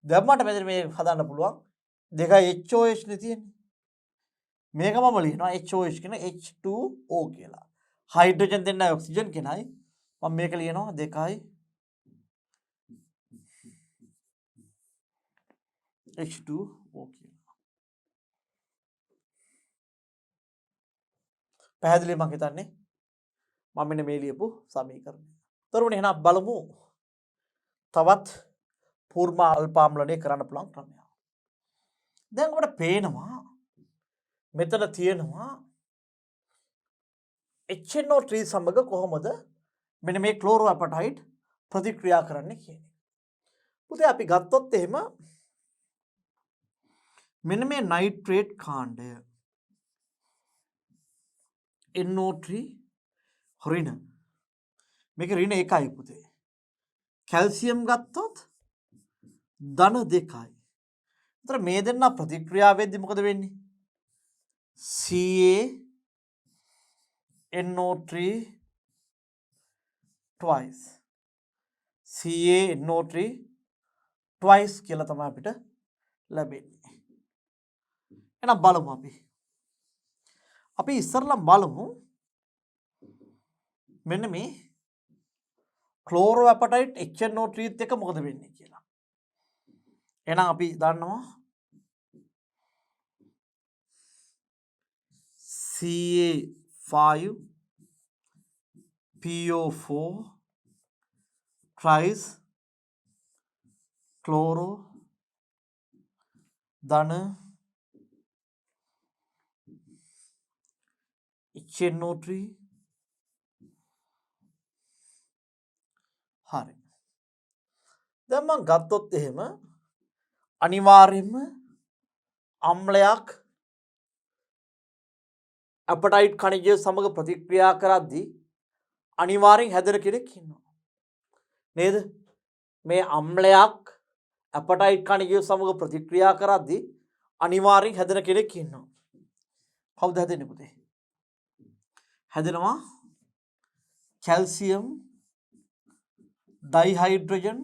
දැන් මට මෙතන මේ හදන්න පුළුවන් දෙකයි HOH නේ තියෙන්නේ. මේක මම ලියනවා HOH කියන H2O කියලා. හයිඩ්‍රජන් දෙන්නයි ඔක්සිජන් කෙනයි. මම මේක ලියනවා දෙකයි H2O කියලා. පැහැදිලි මම හිතන්නේ මම මෙන්න මේ ලියපු සමීකරණය. තරුණ එහෙනම් බලමු තවත් පූර්ව අල්පාම්ලණය කරන්න පුළුවන් ක්‍රමයක්. දැන් ඔබට පේනවා මෙතන තියෙනවා HNO3 සමග කොහොමද මෙන්න මේ ක්ලෝරෝ ඇපටයිට් ප්‍රතික්‍රියා කරන්නේ කියන්නේ. පුතේ අපි ගත්තොත් එහෙම මෙන්න මේ නයිට්‍රේට් කාණ්ඩය NO3 ඍණ මේක ඍණ 1යි පුතේ. කැල්සියම් ගත්තොත් ධන 2යි. ඒතර මේ දෙන්න ප්‍රතික්‍රියා වෙද්දි මොකද වෙන්නේ? CaNO3 twice CaNO3 twice කියලා තමයි අපිට ලැබෙන්නේ. එහෙනම් බලමු අපි ඉස්සරලා බලමු මෙන්න මේ ක්ලෝරෝ ඇපටයිට් HNO3 එක මොකද වෙන්නේ කියලා. එහෙනම් අපි දන්නවා Ca5PO4 tries chloro ධන HNO3 හරි. දැන් මම ගත්තොත් එහෙම අනිවාර්යයෙන්ම අම්ලයක් ඇපටයිට් කණිජය සමග ප්‍රතික්‍රියා කරද්දී අනිවාර්යෙන් හැදෙන කෙනෙක් ඉන්නවා. නේද? මේ අම්ලයක් ඇපටයිට් කණිජය සමග ප්‍රතික්‍රියා කරද්දී අනිවාර්යෙන් හැදෙන කෙනෙක් ඉන්නවා. කවුද හැදෙන්නේ පුතේ? හැදෙනවා කැල්සියම් ඩයිහයිඩ්‍රජන්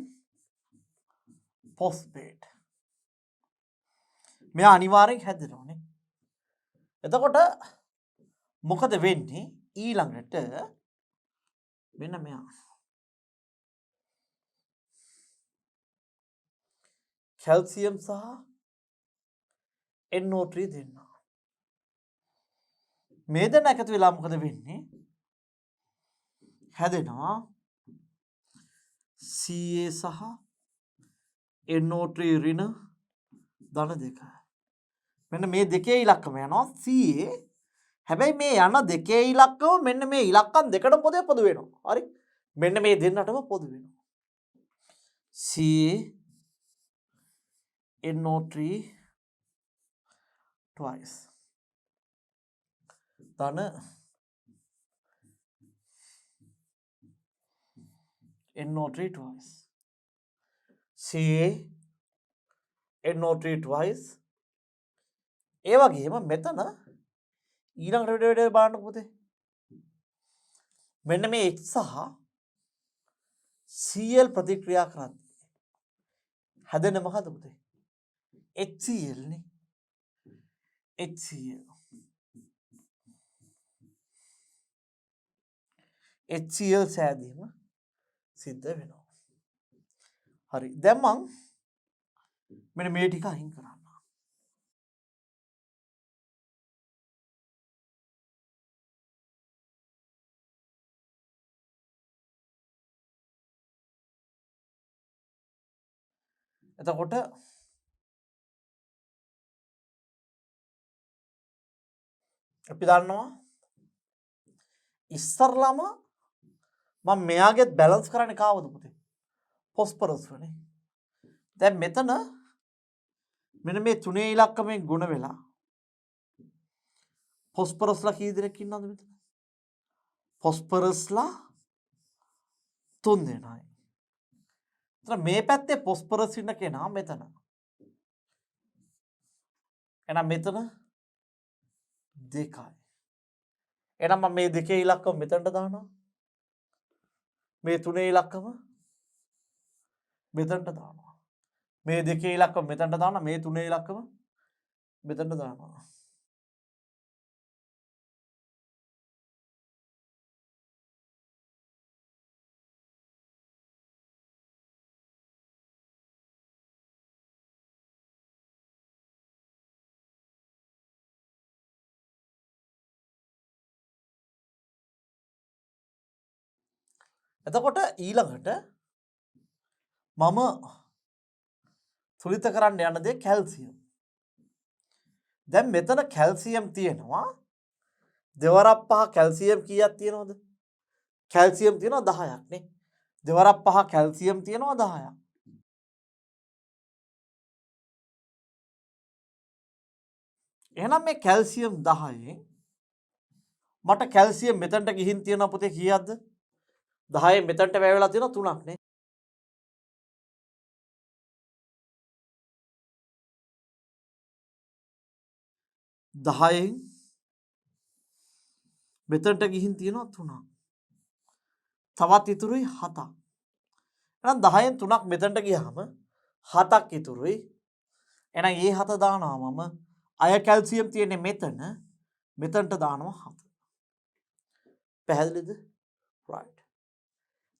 ෆොස්ෆේට්. මෙයා අනිවාර්යෙන් හැදෙනවානේ. එතකොට මොකද වෙන්නේ ඊළඟට මෙන්න මෙයා කැල්සියම් සහ NO3 දෙන්නවා. මේ දෙන්න එකතු වෙලා මොකද වෙන්නේ? හැදෙනවා Ca සහ NO3 ඍණ ධන 2. මෙන්න මේ දෙකේ ඉලක්කම යනවා Ca. හැබැයි මේ යන දෙකේ ඉලක්කම මෙන්න මේ ඉලක්කම් දෙකට පොදු වෙනවා. හරි? මෙන්න මේ දෙන්නටම පොදු වෙනවා. CaNO3 twice ධන NO3 twice CaNO3 twice ඒ වගේම මෙතන ඊළඟට වැඩ බලන්න පුතේ මෙන්න මේ H සහ Cl ප්‍රතික්‍රියා කරද්දී හැදෙන්නේ මොකද පුතේ? HCl නේ. HCl සෑදීම සිද්ධ වෙනවා. හරි. දැන් මං මෙන්න මේ ටික අයින් කරන්න. එතකොට අපි දන්නවා ඉස්සරලම මම මෙයාගෙත් බැලන්ස් කරන්නේ කාවද පුතේ? ෆොස්ෆරස් වනේ. දැන් මෙතන මෙන්න මේ තුනේ ඉලක්කමෙන් ගුණ වෙලා ෆොස්ෆරස්ලා කී දෙනෙක් ඉන්නවද මෙතන? ෆොස්ෆරස්ලා 3 දෙනයි. එතන මේ පැත්තේ ෆොස්ෆරස් ඉන්න කෙනා මෙතන. එහෙනම් මෙතන 2යි. එහෙනම් මම මේ දෙකේ ඉලක්කම මෙතනට දානවා. මේ තුනේ ඉලක්කම මෙතනට දානවා. මේ දෙකේ ඉලක්කම මෙතනට දානවා. මේ තුනේ ඉලක්කම මෙතනට දානවා. එතකොට ඊළඟට මම තුලිත කරන්න යන දේ කැල්සියම්. දැන් මෙතන කැල්සියම් තියෙනවා. දෙවරක් පහ කැල්සියම් කීයක් තියෙනවද? කැල්සියම් තියෙනවා 10ක් නේ. දෙවරක් පහ කැල්සියම් තියෙනවා 10ක්. එහෙනම් මේ කැල්සියම් 10න් මට කැල්සියම් මෙතනට ගිහින් තියෙනවා පුතේ කීයක්ද? 10න් මෙතනට වැය වෙලා තියෙනවා 3ක් නේ. දහයෙන් මෙතනට ගිහින් තියෙනවා 3ක්. තවත් ඉතුරුයි 7ක්. එහෙනම් 10න් 3ක් මෙතනට ගියාම 7ක් ඉතුරුයි. එහෙනම් ඒ 7 දානවා මම අය කැල්සියම් තියෙන්නේ මෙතන. මෙතනට දානවා 7. පැහැදිලිද? right.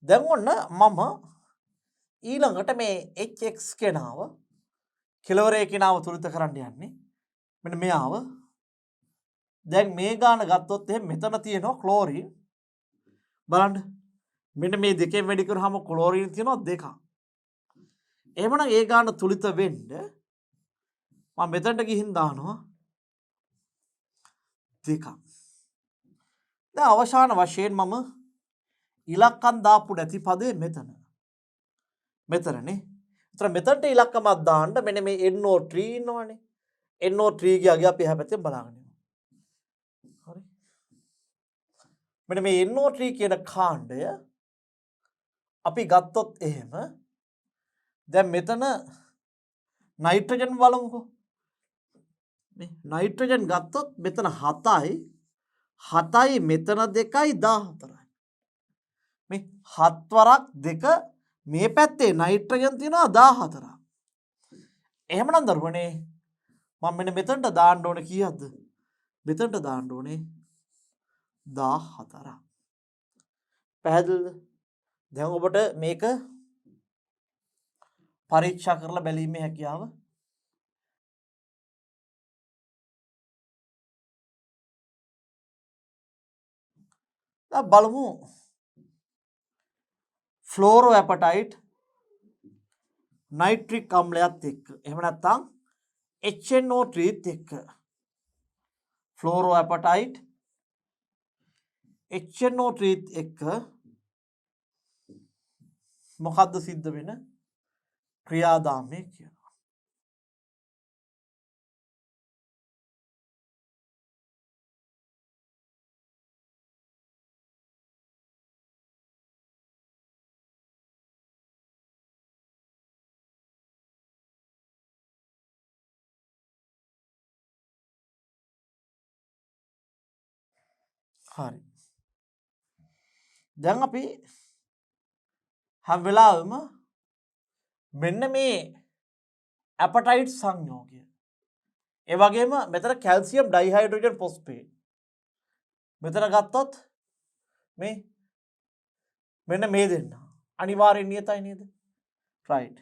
දැන් ඔන්න මම ඊළඟට මේ HX කෙනාව කෙලවරේ කෙනාව තුලිත කරන්න යන්නේ. මෙන්න මෙයාව දැන් මේ ගාන ගත්තොත් එහෙනම් මෙතන තියෙනවා ක්ලෝරින්. බලන්න. මෙන්න මේ දෙකෙන් වැඩි කරාම ක්ලෝරින් තියෙනවා 2ක්. එහෙමනම් ඒ ගාන තුලිත වෙන්න මම මෙතනට ගිහින් දානවා 2ක්. දැන් අවසාන වශයෙන් මම ඉලක්කම් දාපු නැති පදේ මෙතන. මෙතනනේ. ඒතර මෙතනට ඉලක්කමක් දාන්න මෙන්න මේ NO3 ඉන්නවනේ. NO3 ගේ අගය අපි එහා පැත්තෙන් බලාගෙන ඉමු. හරි. මෙන්න මේ NO3 කියන කාණ්ඩය අපි ගත්තොත් එහෙම දැන් මෙතන නයිට්‍රජන් බලමුකෝ. මේ නයිට්‍රජන් ගත්තොත් මෙතන 7යි 7යි මෙතන 2යි 14යි. මේ 7 වරක් 2 මේ පැත්තේ නයිට්‍රජන් තියෙනවා 14ක්. එහෙමනම් දරුවනේ මම මෙන්න මෙතනට දාන්න ඕනේ කීයක්ද? මෙතනට දාන්න ඕනේ 14ක්. පැහැදිලිද? දැන් ඔබට මේක පරීක්ෂා කරලා බැලීමේ හැකියාව දැන් බලමු ෆ්ලෝරෝ ඇපටයිට් නයිට්‍රික් අම්ලයත් එක්ක. එහෙම නැත්නම් HNO3 එක්ක. ෆ්ලෝරෝ ඇපටයිට් HNO3 එක්ක මොකද්ද සිද්ධ වෙන ක්‍රියාදාමය කියලා. හරි. දැන් අපි හැම වෙලාවෙම මෙන්න මේ ඇපටයිට් සංයෝගය. ඒ වගේම මෙතන කැල්සියම් ඩයිහයිඩ්‍රෝජන් ෆොස්ෆේට්. මෙතන ගත්තොත් මේ මෙන්න මේ දෙන්න. අනිවාර්යෙන් නියතයි නේද? right.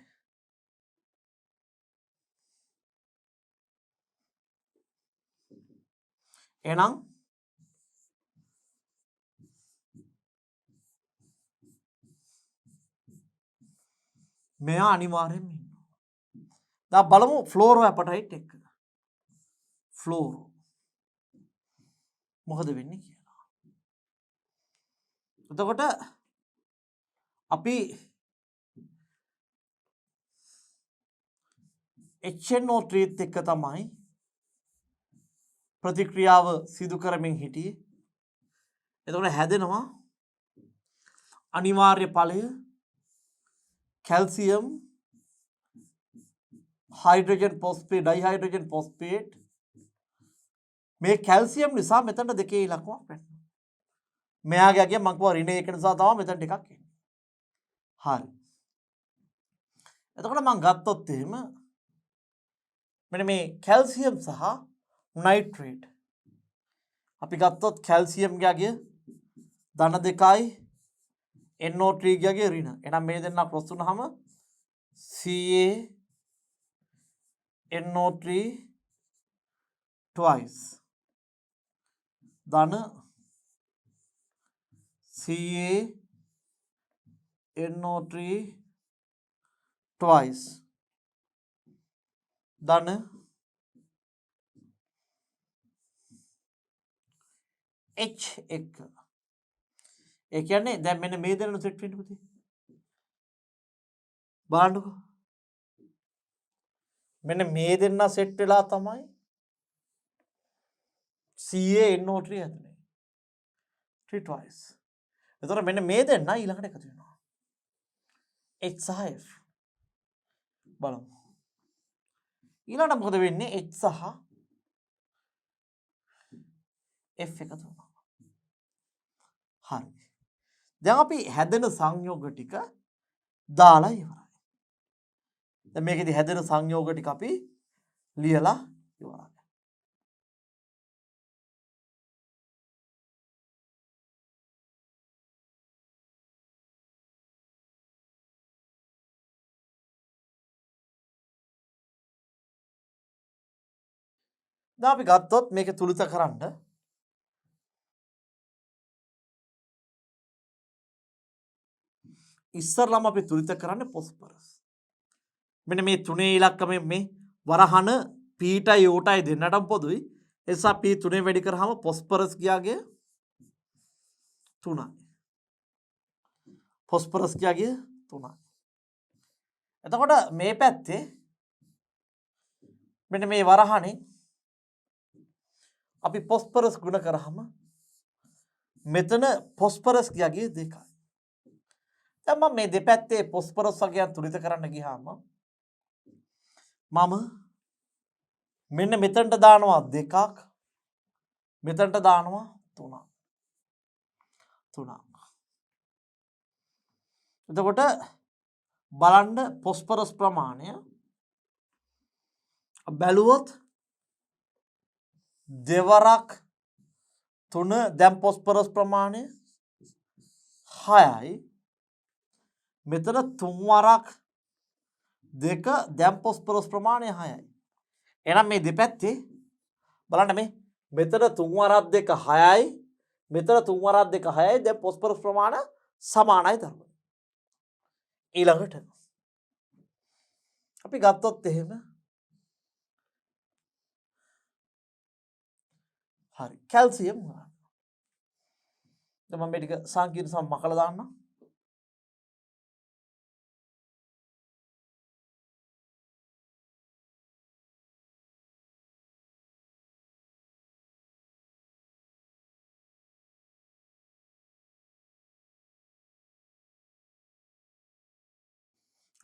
එහෙනම් මෙයා අනිවාර්යෙන්ම ඉන්නවා. දැන් බලමු ෆ්ලෝරෝ ඇපටයිට් එක්ක. ෆ්ලෝරෝ මොකද වෙන්නේ කියලා. එතකොට අපි HNO3 එක්ක තමයි ප්‍රතික්‍රියාව සිදු කරමින් හිටියේ. එතකොට හැදෙනවා අනිවාර්ය ඵලය කැල්සියම් හයිඩ්‍රජන් ෆොස්ෆේට් ඩයිහයිඩ්‍රජන් ෆොස්ෆේට්. මේ කැල්සියම් නිසා මෙතන දෙකේ ඉලක්කමක් වෙනවා. මෙයාගේ අගය මම කිව්වා ඍණ 1 නිසා තමයි මෙතන ටිකක් එන්නේ. හරි. එතකොට මම ගත්තොත් එහෙම මෙන්න මේ කැල්සියම් සහ නයිට්‍රේට් අපි ගත්තොත් කැල්සියම්ගේ අගය ධන 2යි NO3 ගේ අගය ඍණ. එහෙනම් මේ දෙන්නා ක්‍රොස් වුනහම CaNO3 twice ධන CaNO3 twice ධන H එක. ඒ කියන්නේ දැන් මෙන්න මේ දෙන්නු සෙට් වෙන්න පුතේ. බලන්නකෝ. මෙන්න මේ දෙන්න සෙට් වෙලා තමයි CaNO3 ඇතුලේ. 3 twice. එතකොට මෙන්න මේ දෙන්න ඊළඟට එකතු වෙනවා. H සහ F. බලමු. ඊළඟට මොකද වෙන්නේ? H සහ F එකතු වෙනවා. හරි. දැන් අපි හැදෙන සංයෝග ටික දාලා ඉවරයි. දැන් මේකෙදි හැදෙන සංයෝග ටික අපි ලියලා ඉවරයි. දැන් අපි ගත්තොත් මේක තුලිත කරන්න ඉස්සරලම අපි තුලිත කරන්නේ පොස්පරස්. මෙන්න මේ තුනේ ඉලක්කමෙන් මේ වරහන Pටයි Oටයි දෙන්නටම පොදුයි. ඒ නිසා P 3 වැඩි කරාම පොස්පරස් ගියාගේ 3යි. පොස්පරස් ගියාගේ 3යි. එතකොට මේ පැත්තේ මෙන්න මේ වරහනේ අපි පොස්පරස් ගුණ කරාම මෙතන පොස්පරස් ගියාගේ 2යි. දැන් මම මේ දෙපැත්තේ පොස්පරස් වර්ගයන් තුලිත කරන්න ගියාම මම මෙන්න මෙතනට දානවා 2ක් මෙතනට දානවා 3ක්. එතකොට බලන්න පොස්පරස් ප්‍රමාණය බැලුවොත් දෙවරක් 3 දැන් පොස්පරස් ප්‍රමාණය 6යි. මෙතන 3 වරක් 2 දැන් පොස්පරස් ප්‍රමාණය 6යි. එහෙනම් මේ දෙපැත්තේ බලන්න මේ මෙතන 3 වරක් 2 6යි මෙතන 3 වරක් 2 6යි දැන් පොස්පරස් ප්‍රමාණය සමානයි තමයි. ඊළඟට අපි ගත්තොත් එහෙම හරි කැල්සියම් ගන්න. දැන් මම මේ ටික සංකීර්ණ සම මකලා දාන්නම්.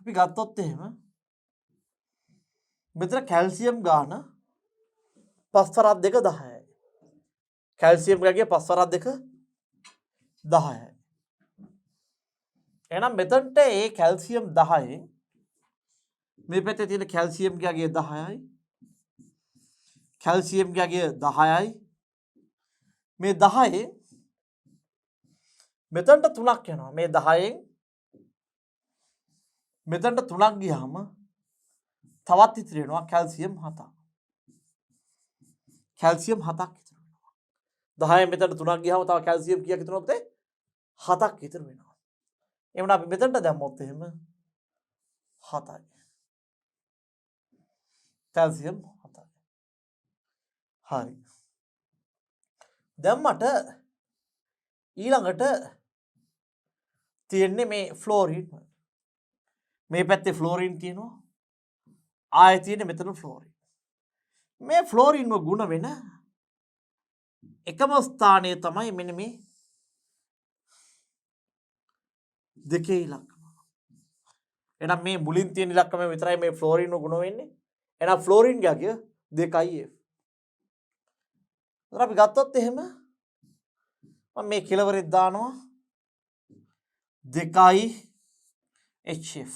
අපි ගත්තොත් එහෙම මෙතන කැල්සියම් ගාන 5 වරක් 2 10යි. කැල්සියම් ගාගේ 5 වරක් 2 10යි. එහෙනම් මෙතනට ඒ කැල්සියම් 10යි මේ පැත්තේ තියෙන කැල්සියම් ගාගේ 10යි. කැල්සියම් ගාගේ 10යි. මේ 10න් මෙතනට 3ක් යනවා. මේ 10න් මෙතනට 3ක් ගියාම තවත් ඉතිරි වෙනවා කැල්සියම් 7ක්. කැල්සියම් 7ක් ඉතුරු වෙනවා. 10න් මෙතනට 3ක් ගියාම තව කැල්සියම් කීයක් ඉතුරු වෙනවද? 7ක් ඉතුරු වෙනවා. එහෙනම් අපි මෙතනට දැම්මොත් එහෙම 7යි. කැල්සියම් 7යි. හරි. දැන් මට ඊළඟට තියෙන්නේ මේ ෆ්ලෝරින්. මේ පැත්තේ ෆ්ලෝරින් තියෙනවා. ආයෙ තියෙන්නේ මෙතන ෆ්ලෝරින්. මේ ෆ්ලෝරින්ව ගුණ වෙන එකම ස්ථානය තමයි මෙන්න මේ දෙකේ ඉලක්කම. එහෙනම් මේ මුලින් තියෙන ඉලක්කම විතරයි මේ ෆ්ලෝරින්ව ගුණ වෙන්නේ. එහෙනම් ෆ්ලෝරින් ගාගේ 2F. එතන අපි ගත්තොත් එහෙම මම මේ කෙලවරෙත් දානවා 2HF.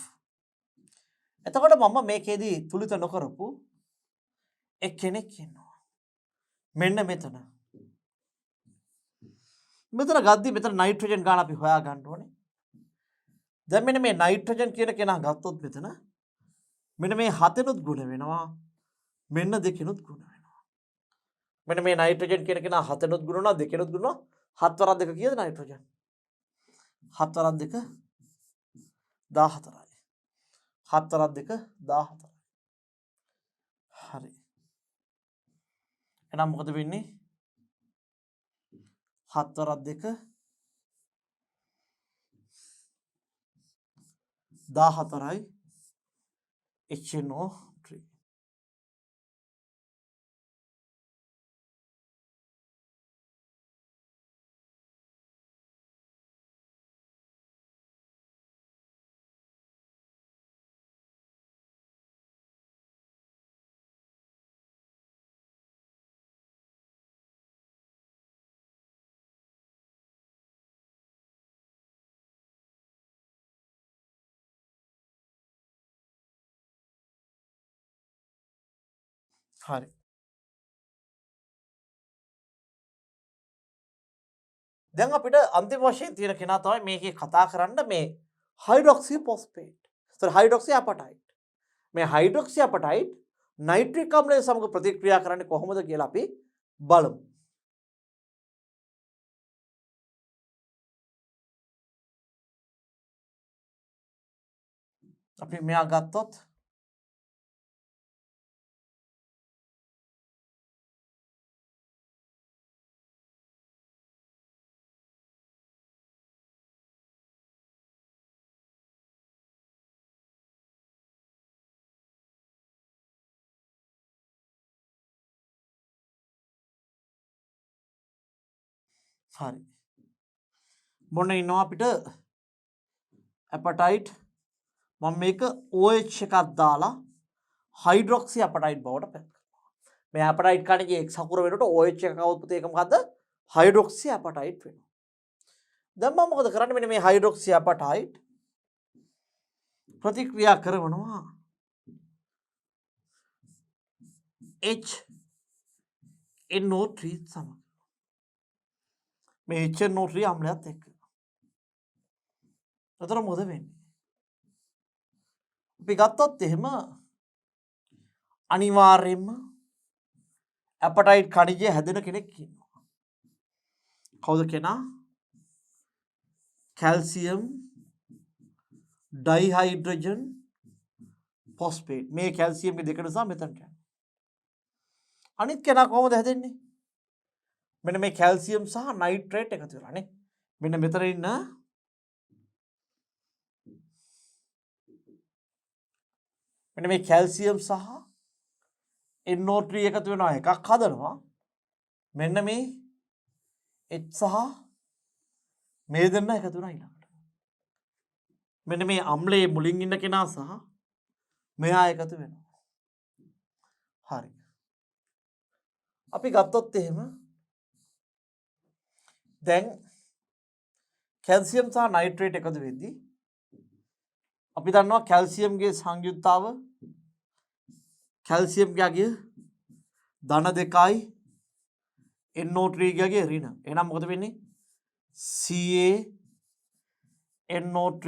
එතකොට මම මේකේදී තුලිත නොකරපු එක්කෙනෙක් ඉන්නවා. මෙන්න මෙතන. මෙතන ගද්දි මෙතන නයිට්‍රජන් ගාන අපි හොයා ගන්න ඕනේ. දැන් මෙන්න මේ නයිට්‍රජන් කියන කෙනා ගත්තොත් මෙන්න මේ 7නුත් ගුණ වෙනවා. මෙන්න 2නුත් ගුණ වෙනවා. මෙන්න මේ නයිට්‍රජන් කියන කෙනා 7නුත් ගුණ වෙනවා 2නුත් ගුණ වෙනවා. 7 වරක් 2 කීයද නයිට්‍රජන්? 7 වරක් 2 14යි. 7 වරක් 2 14යි. හරි. එහෙනම් මොකද වෙන්නේ? 7 වරක් 2 14යි HNO3. හරි. දැන් අපිට අන්තිම වශයෙන් තියෙන කෙනා තමයි මේකේ කතා කරන්න මේ හයිඩ්‍රොක්සි ෆොස්ෆේට්. Sir hydroxy අපටයිට්. මේ හයිඩ්‍රොක්සි අපටයිට් නයිට්‍රික් අම්ලය සමග ප්‍රතික්‍රියා කරන්නේ කොහොමද කියලා අපි බලමු. අපි මෙයා ගත්තොත් හරි. මොන ඉන්නවා අපිට අපටයිට් මම මේක OH එකක් දාලා හයිඩ්‍රොක්සි අපටයිට් බවට පත් කරනවා. මේ අපටයිට් කණේ X අකුර වෙනකොට OH එක කවුරුත් ඒක මොකද්ද? හයිඩ්‍රොක්සි අපටයිට් වෙනවා. දැන් මම මොකද කරන්නේ? මෙන්න මේ හයිඩ්‍රොක්සි අපටයිට් ප්‍රතික්‍රියා කරනවා HNO3 සමග. මේ HNO3 අම්ලයත් එක්ක. එතන මොකද වෙන්නේ? අපි ගත්තොත් එහෙම අනිවාර්යයෙන්ම අපටයිට් කණිජය හැදෙන කෙනෙක් ඉන්නවා. කවුද කෙනා? Calcium dihydrogen phosphate. මේ කැල්සියම් දෙක නිසා මෙතනට යනවා. අනිත් කෙනා කොහොමද හැදෙන්නේ? මෙන්න මේ කැල්සියම් සහ නයිට්‍රේට් එකතු වෙලා නේ. මෙන්න මෙතන ඉන්න මෙන්න මේ කැල්සියම් සහ NO3 එකතු වෙනවා එකක් හදනවා. මෙන්න මේ H සහ මේ දෙන්න එකතු වෙනවා ඊළඟට. මෙන්න මේ අම්ලයේ මුලින් ඉන්න කෙනා සහ මෙයා එකතු වෙනවා. හරි. අපි ගත්තොත් එහෙම දැන් කැල්සියම් සහ නයිට්‍රේට් එකතු වෙද්දී අපි දන්නවා කැල්සියම්ගේ සංයුක්තාව කැල්සියම් ගාගේ ධන 2යි NO3 ගාගේ ඍණ. එහෙනම් මොකද වෙන්නේ? CaNO3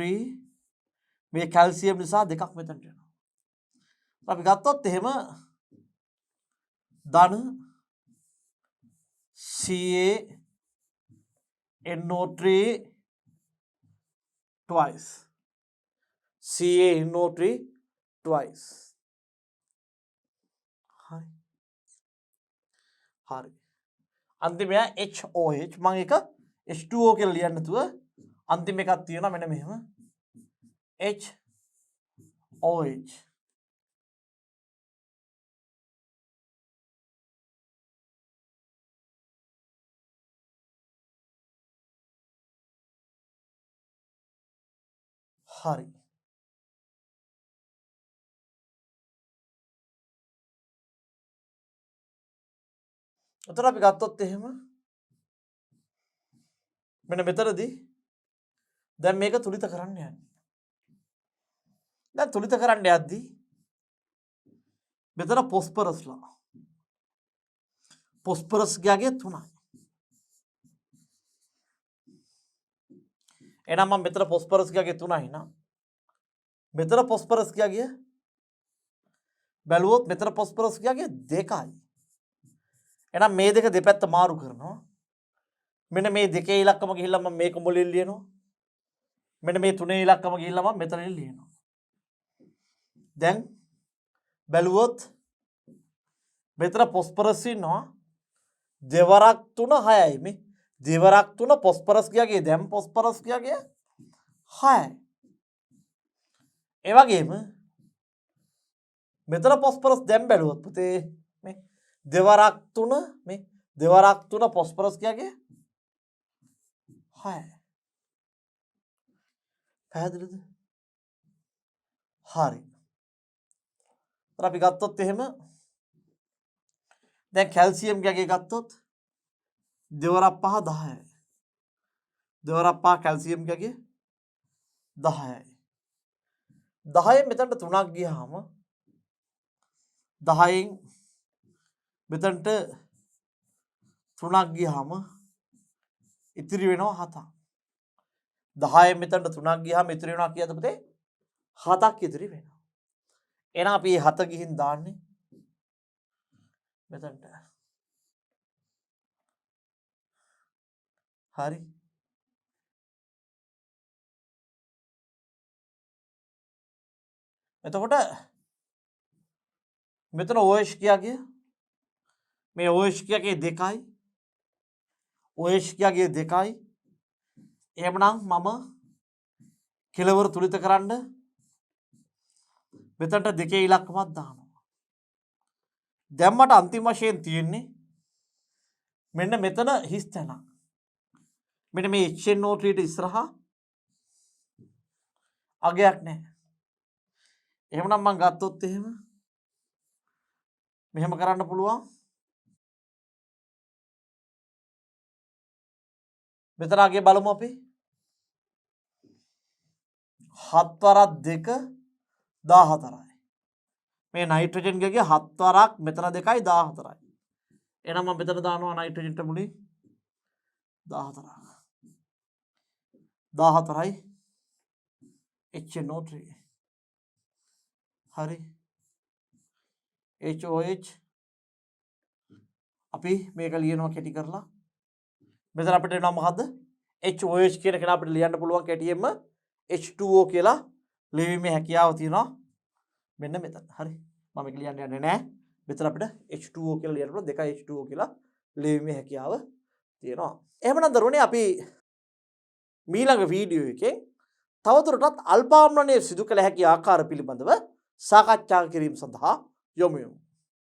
මේ කැල්සියම් නිසා දෙකක් මෙතනට යනවා. අපි ගත්තොත් එහෙම ධන CaNO3 twice. CaNO3 twice. හරි. අන්තිමය HOH මම එක H2O කියලා ලියන්න නැතුව අන්තිම එකක් තියෙනවා මෙන්න මෙහෙම HOH. හරි. එතකොට අපි ගත්තොත් එහෙම මෙන්න මෙතනදී දැන් මේක තුලිත කරන්න යන්නේ. දැන් තුලිත කරන්න යද්දී මෙතන පොස්පරස්ලා පොස්පරස් ගියාගේ 3යි. එහෙනම් මම මෙතන පොස්පරස් ගියාගේ 3යි නා. මෙතන පොස්පරස් ගියාගේ බැලුවොත් මෙතන පොස්පරස් ගියාගේ 2යි. එහෙනම් මේ දෙක දෙපැත්ත මාරු කරනවා. මෙන්න මේ දෙකේ ඉලක්කම ගිහිල්ලා මම මේක මුලින් ලියනවා. මෙන්න මේ තුනේ ඉලක්කම ගිහිල්ලා මම මෙතනින් ලියනවා. දැන් බැලුවොත් මෙතන පොස්පරස් ඉන්නවා දෙවරක් 3 6යි මේ දෙවරක් 3 පොස්පරස් ගියාගේ දැන් පොස්පරස් ගියාගේ 6යි. ඒ වගේම මෙතන පොස්පරස් දැන් බැලුවොත් පුතේ මේ දෙවරක් 3 මේ දෙවරක් 3 පොස්පරස් ගියාගේ 6යි. පැහැදිලිද? හරි. අපි ගත්තොත් එහෙම දැන් කැල්සියම් ගියාගේ ගත්තොත් දෙවරක් 5 10යි. දෙවරක් 5 කැල්සියම් ගියාගේ 10යි. 10න් මෙතනට 3ක් ගියාම 10න් මෙතනට 3ක් ගියාම ඉතිරි වෙනවා 7ක්. 10න් මෙතනට 3ක් ගියාම ඉතිරි වෙනවා කීයද පුතේ? 7ක් ඉතිරි වෙනවා. එහෙනම් අපි මේ 7 ගිහින් දාන්නේ මෙතනට. හරි. එතකොට මෙතන OH කියාගේ මේ OH කියාගේ 2යි OH කියාගේ 2යි. එහෙමනම් මම කෙලවර තුලිත කරන්න මෙතනට දෙකේ ඉලක්කමක් දානවා. දැන් මට අන්තිම වශයෙන් තියෙන්නේ මෙන්න මෙතන හිස් තැන. මෙන්න මේ HNO3 ට ඉස්සරහා අගයක් නැහැ. එහෙමනම් මම ගත්තොත් එහෙම මෙහෙම කරන්න පුළුවන්. මෙතන අගේ බලමු අපි 7 වරක් 2 14යි. මේ නයිට්‍රජන් ගගේ 7 වරක් මෙතන 2යි 14යි. එහෙනම් මම මෙතන දානවා නයිට්‍රජන්ට මුලින් 14ක්. 14යි HNO3. හරි. HOH අපි මේක ලියනවා කැටි කරලා. මෙතන අපිට එනවා මොකද්ද? HOH කියන කෙනා අපිට ලියන්න පුළුවන් කැටියෙන්ම H2O කියලා ලියීමේ හැකියාව තියෙනවා. මෙන්න මෙතන. හරි. මම මේක ලියන්න යන්නේ නැහැ. මෙතන අපිට H2O කියලා ලියන්න පුළුවන් 2 H2O කියලා ලියීමේ හැකියාව තියෙනවා. එහෙමනම් දරුවනේ අපි ඊළඟ වීඩියෝ එකෙන් තවදුරටත් අල්පාම්ලනය සිදු කළ හැකි ආකාර පිළිබඳව සාකච්ඡා කිරීම සඳහා යොමු වෙමු.